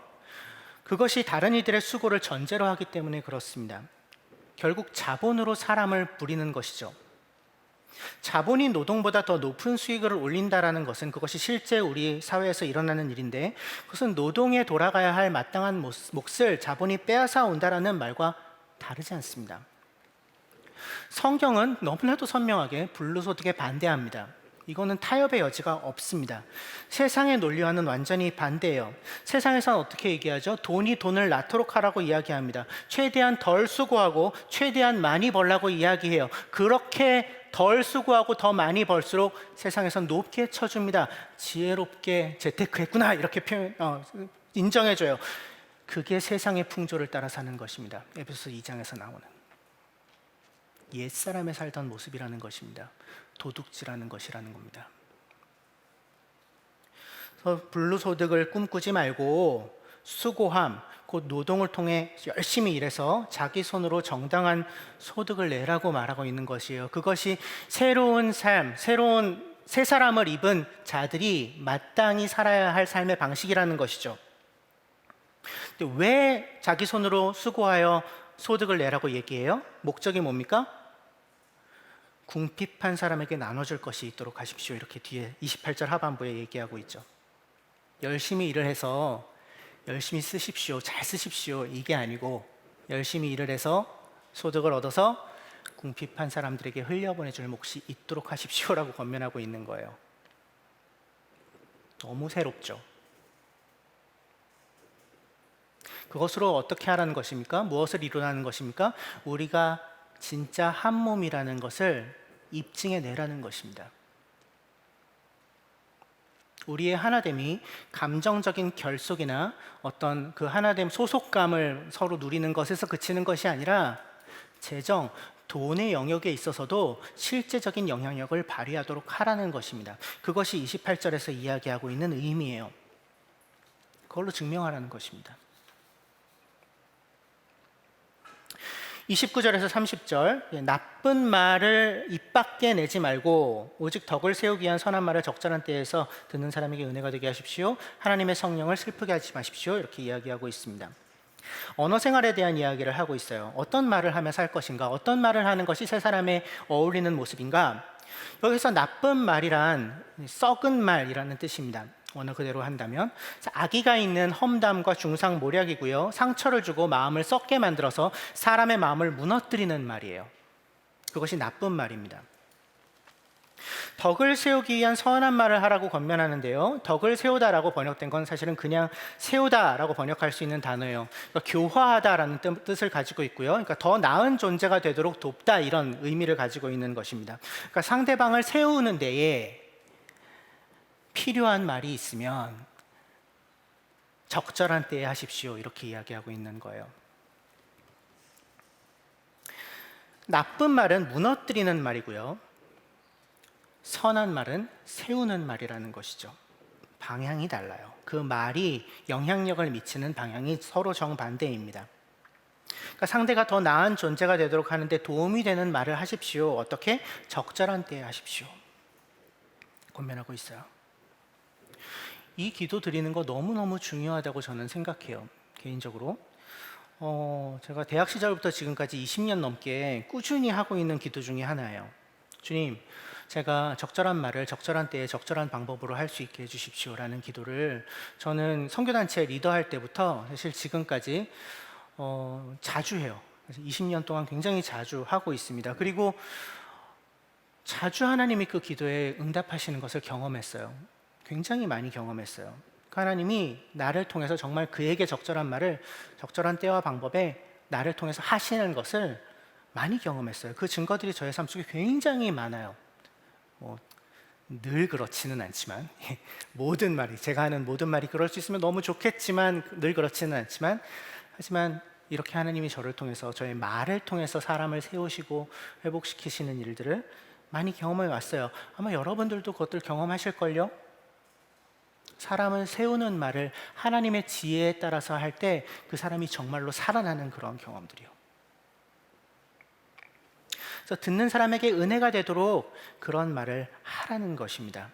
그것이 다른 이들의 수고를 전제로 하기 때문에 그렇습니다. 결국 자본으로 사람을 부리는 것이죠. 자본이 노동보다 더 높은 수익을 올린다라는 것은 그것이 실제 우리 사회에서 일어나는 일인데, 그것은 노동에 돌아가야 할 마땅한 몫을 자본이 빼앗아 온다라는 말과 다르지 않습니다. 성경은 너무나도 선명하게 불로소득에 반대합니다. 이거는 타협의 여지가 없습니다. 세상의 논리와는 완전히 반대예요. 세상에서는 어떻게 얘기하죠? 돈이 돈을 낳도록 하라고 이야기합니다. 최대한 덜 수고하고 최대한 많이 벌라고 이야기해요. 그렇게 덜 수고하고 더 많이 벌수록 세상에선 높게 쳐줍니다. 지혜롭게 재테크했구나 이렇게 인정해줘요. 그게 세상의 풍조를 따라 사는 것입니다. 에베소서 2장에서 나오는 옛사람에 살던 모습이라는 것입니다. 도둑질하는 것이라는 겁니다. 그래서 불로소득을 꿈꾸지 말고 수고함, 곧 노동을 통해 열심히 일해서 자기 손으로 정당한 소득을 내라고 말하고 있는 것이에요. 그것이 새로운 삶, 새로운 새 사람을 입은 자들이 마땅히 살아야 할 삶의 방식이라는 것이죠. 근데 왜 자기 손으로 수고하여 소득을 내라고 얘기해요? 목적이 뭡니까? 궁핍한 사람에게 나눠줄 것이 있도록 하십시오. 이렇게 뒤에 28절 하반부에 얘기하고 있죠. 열심히 일을 해서 열심히 쓰십시오, 잘 쓰십시오, 이게 아니고 열심히 일을 해서 소득을 얻어서 궁핍한 사람들에게 흘려보내줄 몫이 있도록 하십시오라고 권면하고 있는 거예요. 너무 새롭죠. 그것으로 어떻게 하라는 것입니까? 무엇을 이루라는 것입니까? 우리가 진짜 한 몸이라는 것을 입증해 내라는 것입니다. 우리의 하나됨이 감정적인 결속이나 어떤 그 하나됨 소속감을 서로 누리는 것에서 그치는 것이 아니라 재정, 돈의 영역에 있어서도 실제적인 영향력을 발휘하도록 하라는 것입니다. 그것이 28절에서 이야기하고 있는 의미예요. 그걸로 증명하라는 것입니다. 29절에서 30절, 나쁜 말을 입 밖에 내지 말고 오직 덕을 세우기 위한 선한 말을 적절한 때에서 듣는 사람에게 은혜가 되게 하십시오. 하나님의 성령을 슬프게 하지 마십시오. 이렇게 이야기하고 있습니다. 언어 생활에 대한 이야기를 하고 있어요. 어떤 말을 하며 살 것인가? 어떤 말을 하는 것이 세 사람에 어울리는 모습인가? 여기서 나쁜 말이란 썩은 말이라는 뜻입니다. 언어 그대로 한다면 악의가 있는 험담과 중상모략이고요, 상처를 주고 마음을 썩게 만들어서 사람의 마음을 무너뜨리는 말이에요. 그것이 나쁜 말입니다. 덕을 세우기 위한 선한 말을 하라고 권면하는데요, 덕을 세우다라고 번역된 건 사실은 그냥 세우다라고 번역할 수 있는 단어예요. 그러니까 교화하다라는 뜻을 가지고 있고요, 그러니까 더 나은 존재가 되도록 돕다, 이런 의미를 가지고 있는 것입니다. 그러니까 상대방을 세우는 데에 필요한 말이 있으면 적절한 때에 하십시오, 이렇게 이야기하고 있는 거예요. 나쁜 말은 무너뜨리는 말이고요, 선한 말은 세우는 말이라는 것이죠. 방향이 달라요. 그 말이 영향력을 미치는 방향이 서로 정반대입니다. 그러니까 상대가 더 나은 존재가 되도록 하는데 도움이 되는 말을 하십시오. 어떻게? 적절한 때에 하십시오. 권면하고 있어요. 이 기도 드리는 거 너무너무 중요하다고 저는 생각해요. 개인적으로 제가 대학 시절부터 지금까지 20년 넘게 꾸준히 하고 있는 기도 중에 하나예요. 주님, 제가 적절한 말을 적절한 때에 적절한 방법으로 할 수 있게 해주십시오 라는 기도를 저는 선교단체 리더할 때부터 사실 지금까지 자주 해요. 그래서 20년 동안 굉장히 자주 하고 있습니다. 그리고 자주 하나님이 그 기도에 응답하시는 것을 경험했어요. 굉장히 많이 경험했어요. 하나님이 나를 통해서 정말 그에게 적절한 말을 적절한 때와 방법에 나를 통해서 하시는 것을 많이 경험했어요. 그 증거들이 저의 삶 속에 굉장히 많아요. 늘 그렇지는 않지만 모든 말이, 제가 하는 모든 말이 그럴 수 있으면 너무 좋겠지만 늘 그렇지는 않지만, 하지만 이렇게 하나님이 저를 통해서, 저의 말을 통해서 사람을 세우시고 회복시키시는 일들을 많이 경험해 왔어요. 아마 여러분들도 그것들 경험하실걸요? 사람을 세우는 말을 하나님의 지혜에 따라서 할 때 그 사람이 정말로 살아나는 그런 경험들이요. 그래서 듣는 사람에게 은혜가 되도록 그런 말을 하라는 것입니다.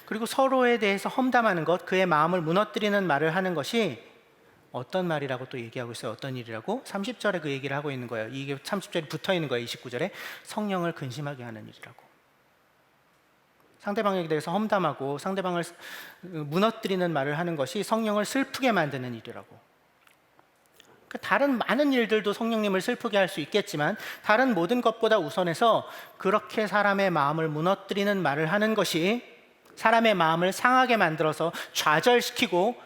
그리고 서로에 대해서 험담하는 것, 그의 마음을 무너뜨리는 말을 하는 것이 어떤 말이라고 또 얘기하고 있어요. 어떤 일이라고? 30절에 그 얘기를 하고 있는 거예요. 이게 30절에 붙어 있는 거예요. 29절에 성령을 근심하게 하는 일이라고. 상대방에 대해서 험담하고 상대방을 무너뜨리는 말을 하는 것이 성령을 슬프게 만드는 일이라고. 다른 많은 일들도 성령님을 슬프게 할 수 있겠지만 다른 모든 것보다 우선해서 그렇게 사람의 마음을 무너뜨리는 말을 하는 것이, 사람의 마음을 상하게 만들어서 좌절시키고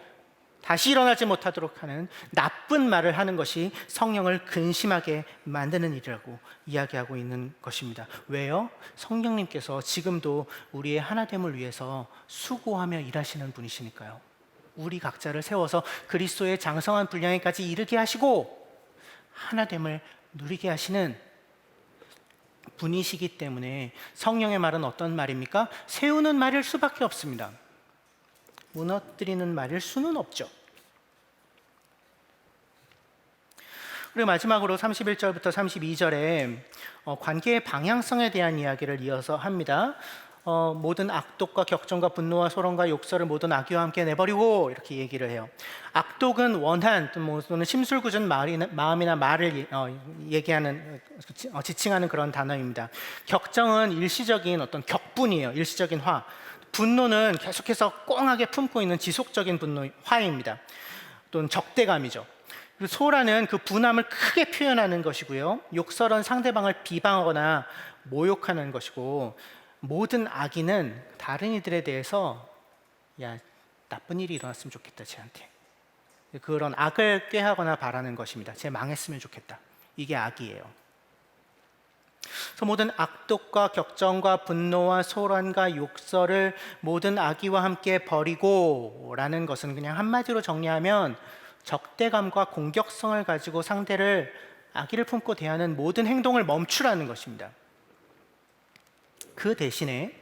다시 일어나지 못하도록 하는 나쁜 말을 하는 것이 성령을 근심하게 만드는 일이라고 이야기하고 있는 것입니다. 왜요? 성령님께서 지금도 우리의 하나됨을 위해서 수고하며 일하시는 분이시니까요. 우리 각자를 세워서 그리스도의 장성한 분량에까지 이르게 하시고 하나됨을 누리게 하시는 분이시기 때문에 성령의 말은 어떤 말입니까? 세우는 말일 수밖에 없습니다. 무너뜨리는 말일 수는 없죠. 그리고 마지막으로 31절부터 32절에 관계의 방향성에 대한 이야기를 이어서 합니다. 모든 악독과 격정과 분노와 소론과 욕설을 모든 악의와 함께 내버리고, 이렇게 얘기를 해요. 악독은 원한 또는 심술궂은 마음이나 말을 얘기하는, 지칭하는 그런 단어입니다. 격정은 일시적인 어떤 격분이에요. 일시적인 화. 분노는 계속해서 꽁하게 품고 있는 지속적인 분노, 화입니다. 또는 적대감이죠. 그리고 소라는 그 분함을 크게 표현하는 것이고요. 욕설은 상대방을 비방하거나 모욕하는 것이고, 모든 악의는 다른 이들에 대해서 야, 나쁜 일이 일어났으면 좋겠다, 쟤한테. 그런 악을 꾀하거나 바라는 것입니다. 쟤 망했으면 좋겠다. 이게 악이에요. 그래서 모든 악독과 격정과 분노와 소란과 욕설을 모든 악의와 함께 버리고 라는 것은 그냥 한마디로 정리하면 적대감과 공격성을 가지고 상대를 악의를 품고 대하는 모든 행동을 멈추라는 것입니다. 그 대신에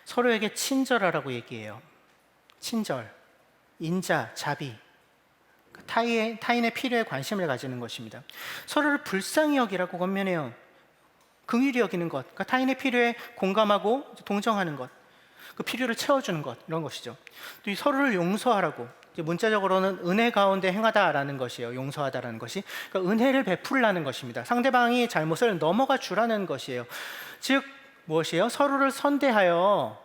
서로에게 친절하라고 얘기해요. 친절, 인자, 자비, 타인의 필요에 관심을 가지는 것입니다. 서로를 불쌍히 여기라고 권면해요. 긍휼히 여기는 것, 그러니까 타인의 필요에 공감하고 동정하는 것, 그 필요를 채워주는 것, 이런 것이죠. 또 이 서로를 용서하라고, 문자적으로는 은혜 가운데 행하다라는 것이에요. 용서하다라는 것이, 그러니까 은혜를 베풀라는 것입니다. 상대방이 잘못을 넘어가 주라는 것이에요. 즉 무엇이에요? 서로를 선대하여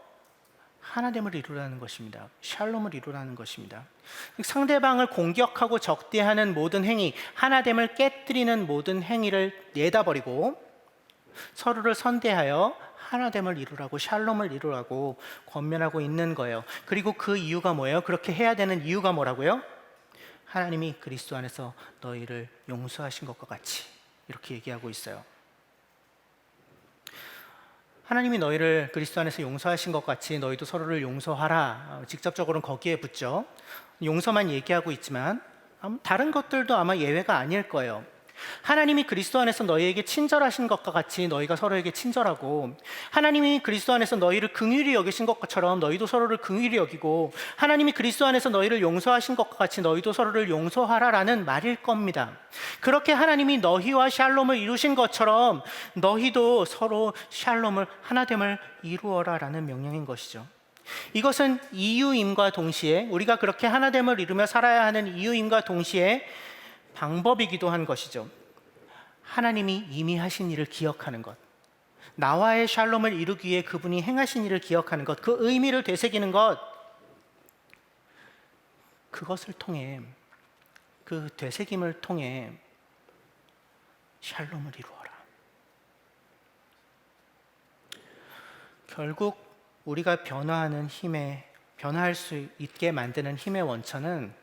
하나됨을 이루라는 것입니다. 샬롬을 이루라는 것입니다. 상대방을 공격하고 적대하는 모든 행위, 하나됨을 깨뜨리는 모든 행위를 내다버리고 서로를 선대하여 하나됨을 이루라고, 샬롬을 이루라고 권면하고 있는 거예요. 그리고 그 이유가 뭐예요? 그렇게 해야 되는 이유가 뭐라고요? 하나님이 그리스도 안에서 너희를 용서하신 것과 같이, 이렇게 얘기하고 있어요. 하나님이 너희를 그리스도 안에서 용서하신 것 같이 너희도 서로를 용서하라. 직접적으로는 거기에 붙죠. 용서만 얘기하고 있지만 다른 것들도 아마 예외가 아닐 거예요. 하나님이 그리스도 안에서 너희에게 친절하신 것과 같이 너희가 서로에게 친절하고, 하나님이 그리스도 안에서 너희를 긍휼히 여기신 것처럼 너희도 서로를 긍휼히 여기고, 하나님이 그리스도 안에서 너희를 용서하신 것과 같이 너희도 서로를 용서하라라는 말일 겁니다. 그렇게 하나님이 너희와 샬롬을 이루신 것처럼 너희도 서로 샬롬을, 하나됨을 이루어라라는 명령인 것이죠. 이것은 이유임과 동시에, 우리가 그렇게 하나됨을 이루며 살아야 하는 이유임과 동시에 방법이기도 한 것이죠. 하나님이 이미 하신 일을 기억하는 것, 나와의 샬롬을 이루기 위해 그분이 행하신 일을 기억하는 것, 그 의미를 되새기는 것, 그것을 통해, 그 되새김을 통해 샬롬을 이루어라. 결국 우리가 변화할 수 있게 만드는 힘의 원천은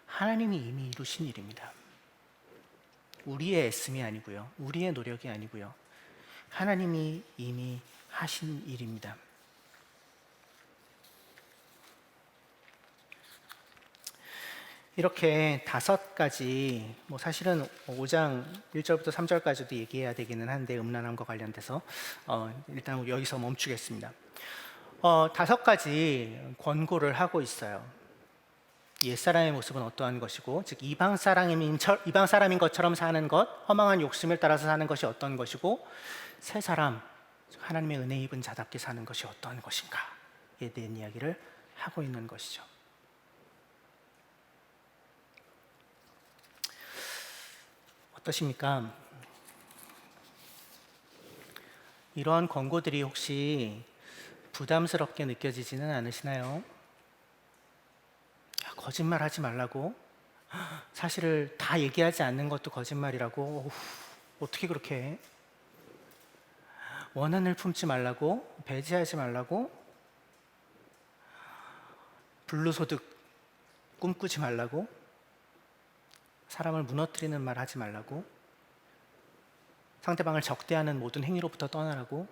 하나님이 이미 이루신 일입니다. 우리의 애씀이 아니고요, 우리의 노력이 아니고요, 하나님이 이미 하신 일입니다. 이렇게 5가지, 사실은 5장 1절부터 3절까지도 얘기해야 되기는 한데 음란함과 관련돼서 일단 여기서 멈추겠습니다. 5가지 권고를 하고 있어요. 옛사람의 모습은 어떠한 것이고, 즉 이방 사람인 것처럼 사는 것, 허망한 욕심을 따라서 사는 것이 어떤 것이고, 새 사람, 하나님의 은혜 입은 자답게 사는 것이 어떠한 것인가에 대한 이야기를 하고 있는 것이죠. 어떠십니까? 이러한 권고들이 혹시 부담스럽게 느껴지지는 않으시나요? 거짓말하지 말라고, 사실을 다 얘기하지 않는 것도 거짓말이라고, 어떻게 그렇게 해? 원한을 품지 말라고, 배제하지 말라고, 불로소득 꿈꾸지 말라고, 사람을 무너뜨리는 말 하지 말라고, 상대방을 적대하는 모든 행위로부터 떠나라고.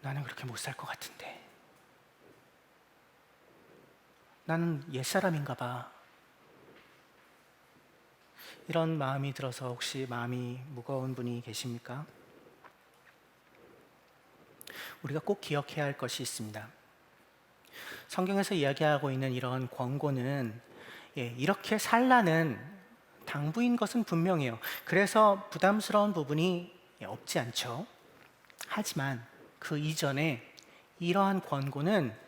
나는 그렇게 못 살 것 같은데, 나는 옛사람인가 봐. 이런 마음이 들어서 혹시 마음이 무거운 분이 계십니까? 우리가 꼭 기억해야 할 것이 있습니다. 성경에서 이야기하고 있는 이런 권고는 이렇게 살라는 당부인 것은 분명해요. 그래서 부담스러운 부분이 없지 않죠. 하지만 그 이전에 이러한 권고는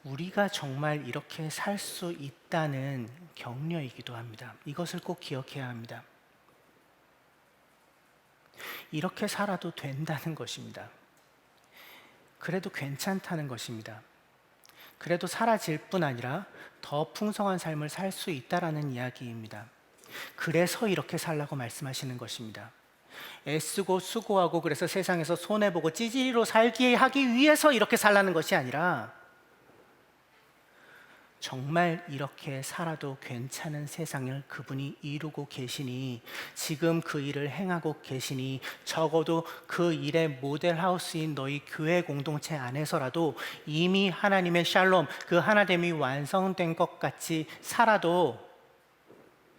우리가 정말 이렇게 살 수 있다는 격려이기도 합니다. 이것을 꼭 기억해야 합니다. 이렇게 살아도 된다는 것입니다. 그래도 괜찮다는 것입니다. 그래도 사라질 뿐 아니라 더 풍성한 삶을 살 수 있다라는 이야기입니다. 그래서 이렇게 살라고 말씀하시는 것입니다. 애쓰고 수고하고 그래서 세상에서 손해보고 찌질이로 살게 하기 위해서 이렇게 살라는 것이 아니라 정말 이렇게 살아도 괜찮은 세상을 그분이 이루고 계시니, 지금 그 일을 행하고 계시니, 적어도 그 일의 모델하우스인 너희 교회 공동체 안에서라도 이미 하나님의 샬롬, 그 하나됨이 완성된 것 같이 살아도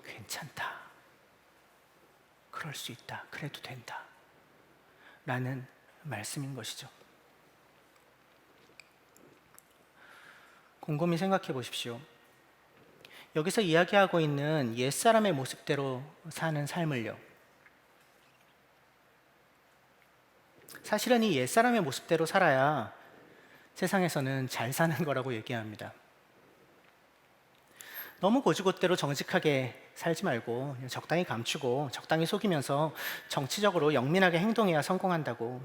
괜찮다, 그럴 수 있다, 그래도 된다 라는 말씀인 것이죠. 곰곰이 생각해 보십시오. 여기서 이야기하고 있는 옛사람의 모습대로 사는 삶을요, 사실은 이 옛사람의 모습대로 살아야 세상에서는 잘 사는 거라고 얘기합니다. 너무 고지고대로 정직하게 살지 말고 적당히 감추고 적당히 속이면서 정치적으로 영민하게 행동해야 성공한다고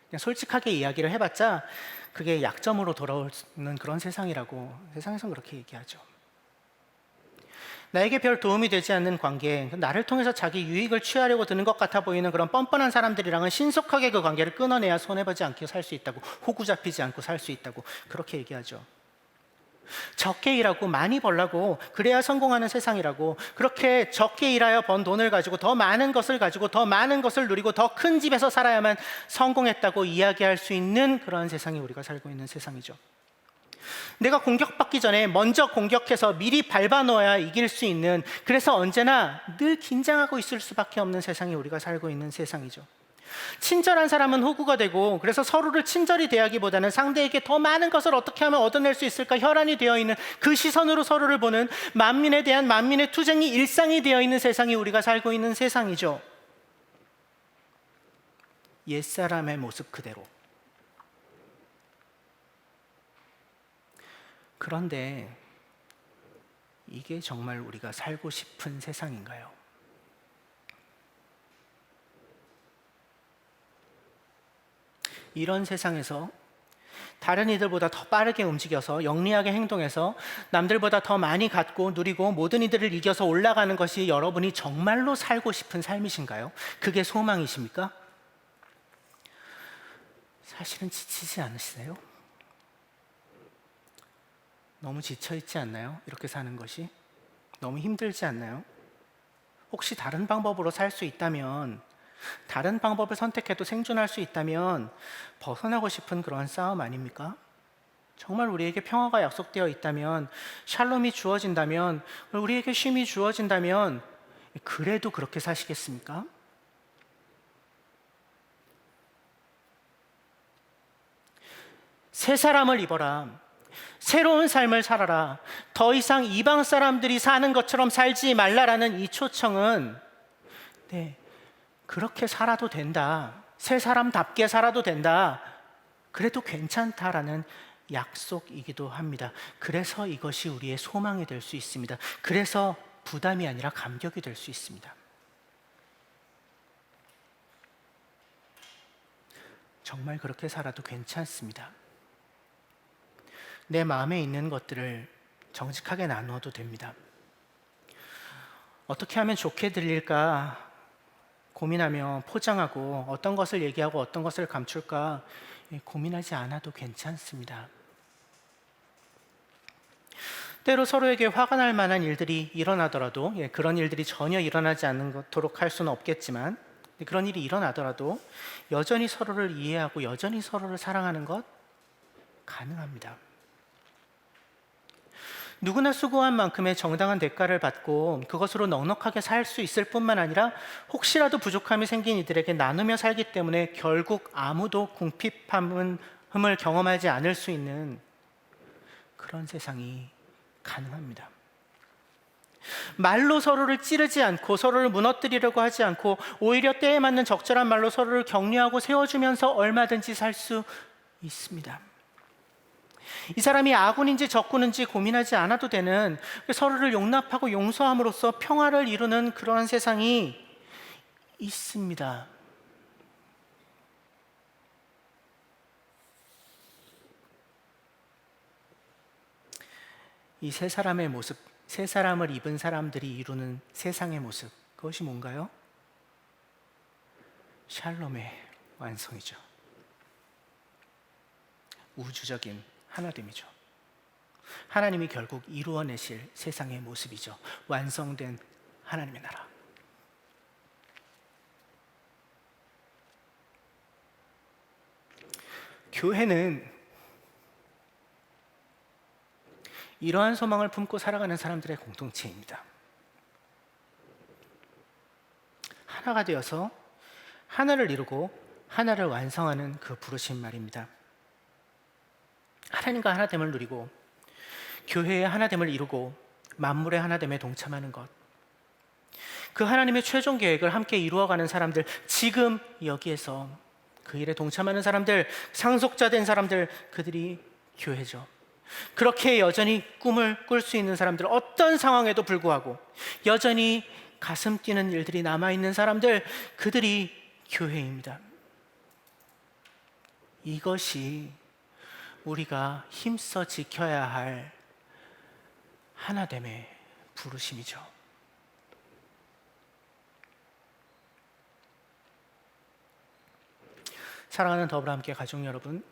그냥 솔직하게 이야기를 해봤자 그게 약점으로 돌아오는 그런 세상이라고 세상에선 그렇게 얘기하죠. 나에게 별 도움이 되지 않는 관계, 나를 통해서 자기 유익을 취하려고 드는 것 같아 보이는 그런 뻔뻔한 사람들이랑은 신속하게 그 관계를 끊어내야 손해보지 않고 살 수 있다고, 호구 잡히지 않고 살 수 있다고 그렇게 얘기하죠. 적게 일하고 많이 벌라고, 그래야 성공하는 세상이라고, 그렇게 적게 일하여 번 돈을 가지고 더 많은 것을 가지고 더 많은 것을 누리고 더 큰 집에서 살아야만 성공했다고 이야기할 수 있는 그런 세상이 우리가 살고 있는 세상이죠. 내가 공격받기 전에 먼저 공격해서 미리 밟아놓아야 이길 수 있는, 그래서 언제나 늘 긴장하고 있을 수밖에 없는 세상이 우리가 살고 있는 세상이죠. 친절한 사람은 호구가 되고, 그래서 서로를 친절히 대하기보다는 상대에게 더 많은 것을 어떻게 하면 얻어낼 수 있을까 혈안이 되어 있는 그 시선으로 서로를 보는 만민에 대한 만민의 투쟁이 일상이 되어 있는 세상이 우리가 살고 있는 세상이죠. 옛사람의 모습 그대로. 그런데 이게 정말 우리가 살고 싶은 세상인가요? 이런 세상에서 다른 이들보다 더 빠르게 움직여서 영리하게 행동해서 남들보다 더 많이 갖고 누리고 모든 이들을 이겨서 올라가는 것이 여러분이 정말로 살고 싶은 삶이신가요? 그게 소망이십니까? 사실은 지치지 않으시세요? 너무 지쳐있지 않나요? 이렇게 사는 것이 너무 힘들지 않나요? 혹시 다른 방법으로 살 수 있다면, 다른 방법을 선택해도 생존할 수 있다면 벗어나고 싶은 그런 싸움 아닙니까? 정말 우리에게 평화가 약속되어 있다면, 샬롬이 주어진다면, 우리에게 쉼이 주어진다면 그래도 그렇게 사시겠습니까? 새 사람을 입어라, 새로운 삶을 살아라, 더 이상 이방 사람들이 사는 것처럼 살지 말라라는 이 초청은, 네, 그렇게 살아도 된다, 새 사람답게 살아도 된다, 그래도 괜찮다라는 약속이기도 합니다. 그래서 이것이 우리의 소망이 될 수 있습니다. 그래서 부담이 아니라 감격이 될 수 있습니다. 정말 그렇게 살아도 괜찮습니다. 내 마음에 있는 것들을 정직하게 나누어도 됩니다. 어떻게 하면 좋게 들릴까 고민하며 포장하고, 어떤 것을 얘기하고 어떤 것을 감출까 고민하지 않아도 괜찮습니다. 때로 서로에게 화가 날 만한 일들이 일어나더라도, 그런 일들이 전혀 일어나지 않도록 할 수는 없겠지만, 그런 일이 일어나더라도 여전히 서로를 이해하고 여전히 서로를 사랑하는 것 가능합니다. 누구나 수고한 만큼의 정당한 대가를 받고 그것으로 넉넉하게 살 수 있을 뿐만 아니라, 혹시라도 부족함이 생긴 이들에게 나누며 살기 때문에 결국 아무도 궁핍함을 경험하지 않을 수 있는 그런 세상이 가능합니다. 말로 서로를 찌르지 않고 서로를 무너뜨리려고 하지 않고, 오히려 때에 맞는 적절한 말로 서로를 격려하고 세워주면서 얼마든지 살 수 있습니다. 이 사람이 아군인지 적군인지 고민하지 않아도 되는, 서로를 용납하고 용서함으로써 평화를 이루는 그러한 세상이 있습니다. 이 세 사람의 모습, 세 사람을 입은 사람들이 이루는 세상의 모습, 그것이 뭔가요? 샬롬의 완성이죠. 우주적인 하나됨이죠. 하나님이 결국 이루어내실 세상의 모습이죠. 완성된 하나님의 나라. 교회는 이러한 소망을 품고 살아가는 사람들의 공동체입니다. 하나가 되어서 하나를 이루고 하나를 완성하는 그 부르심 말입니다. 하나님과 하나됨을 누리고 교회의 하나됨을 이루고 만물의 하나됨에 동참하는 것, 그 하나님의 최종 계획을 함께 이루어가는 사람들, 지금 여기에서 그 일에 동참하는 사람들, 상속자 된 사람들, 그들이 교회죠. 그렇게 여전히 꿈을 꿀 수 있는 사람들, 어떤 상황에도 불구하고 여전히 가슴 뛰는 일들이 남아있는 사람들, 그들이 교회입니다. 이것이 우리가 힘써 지켜야 할 하나됨의 부르심이죠. 사랑하는 더불어 함께 가족 여러분,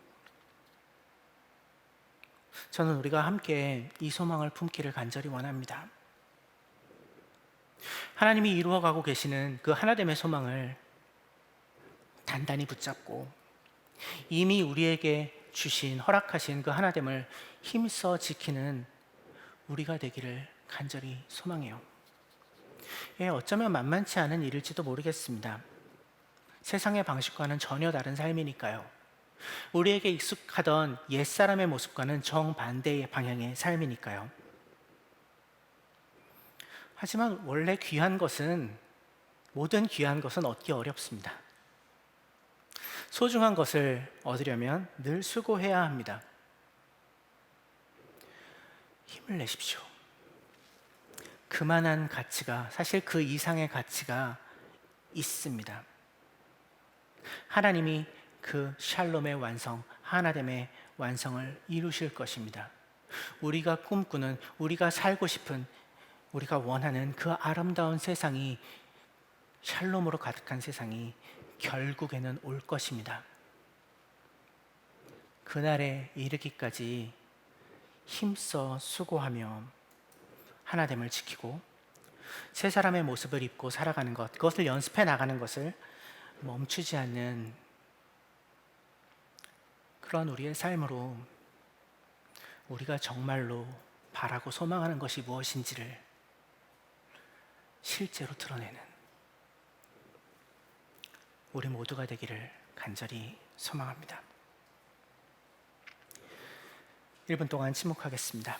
저는 우리가 함께 이 소망을 품기를 간절히 원합니다. 하나님이 이루어가고 계시는 그 하나됨의 소망을 단단히 붙잡고 이미 우리에게 주신, 허락하신 그 하나됨을 힘써 지키는 우리가 되기를 간절히 소망해요. 어쩌면 만만치 않은 일일지도 모르겠습니다. 세상의 방식과는 전혀 다른 삶이니까요. 우리에게 익숙하던 옛사람의 모습과는 정반대의 방향의 삶이니까요. 하지만 원래 모든 귀한 것은 얻기 어렵습니다. 소중한 것을 얻으려면 늘 수고해야 합니다. 힘을 내십시오. 그만한 가치가, 사실 그 이상의 가치가 있습니다. 하나님이 그 샬롬의 완성, 하나됨의 완성을 이루실 것입니다. 우리가 꿈꾸는, 우리가 살고 싶은, 우리가 원하는 그 아름다운 세상이, 샬롬으로 가득한 세상이 결국에는 올 것입니다. 그날에 이르기까지 힘써 수고하며 하나됨을 지키고 새 사람의 모습을 입고 살아가는 것, 그것을 연습해 나가는 것을 멈추지 않는 그런 우리의 삶으로 우리가 정말로 바라고 소망하는 것이 무엇인지를 실제로 드러내는 우리 모두가 되기를 간절히 소망합니다. 1분 동안 침묵하겠습니다.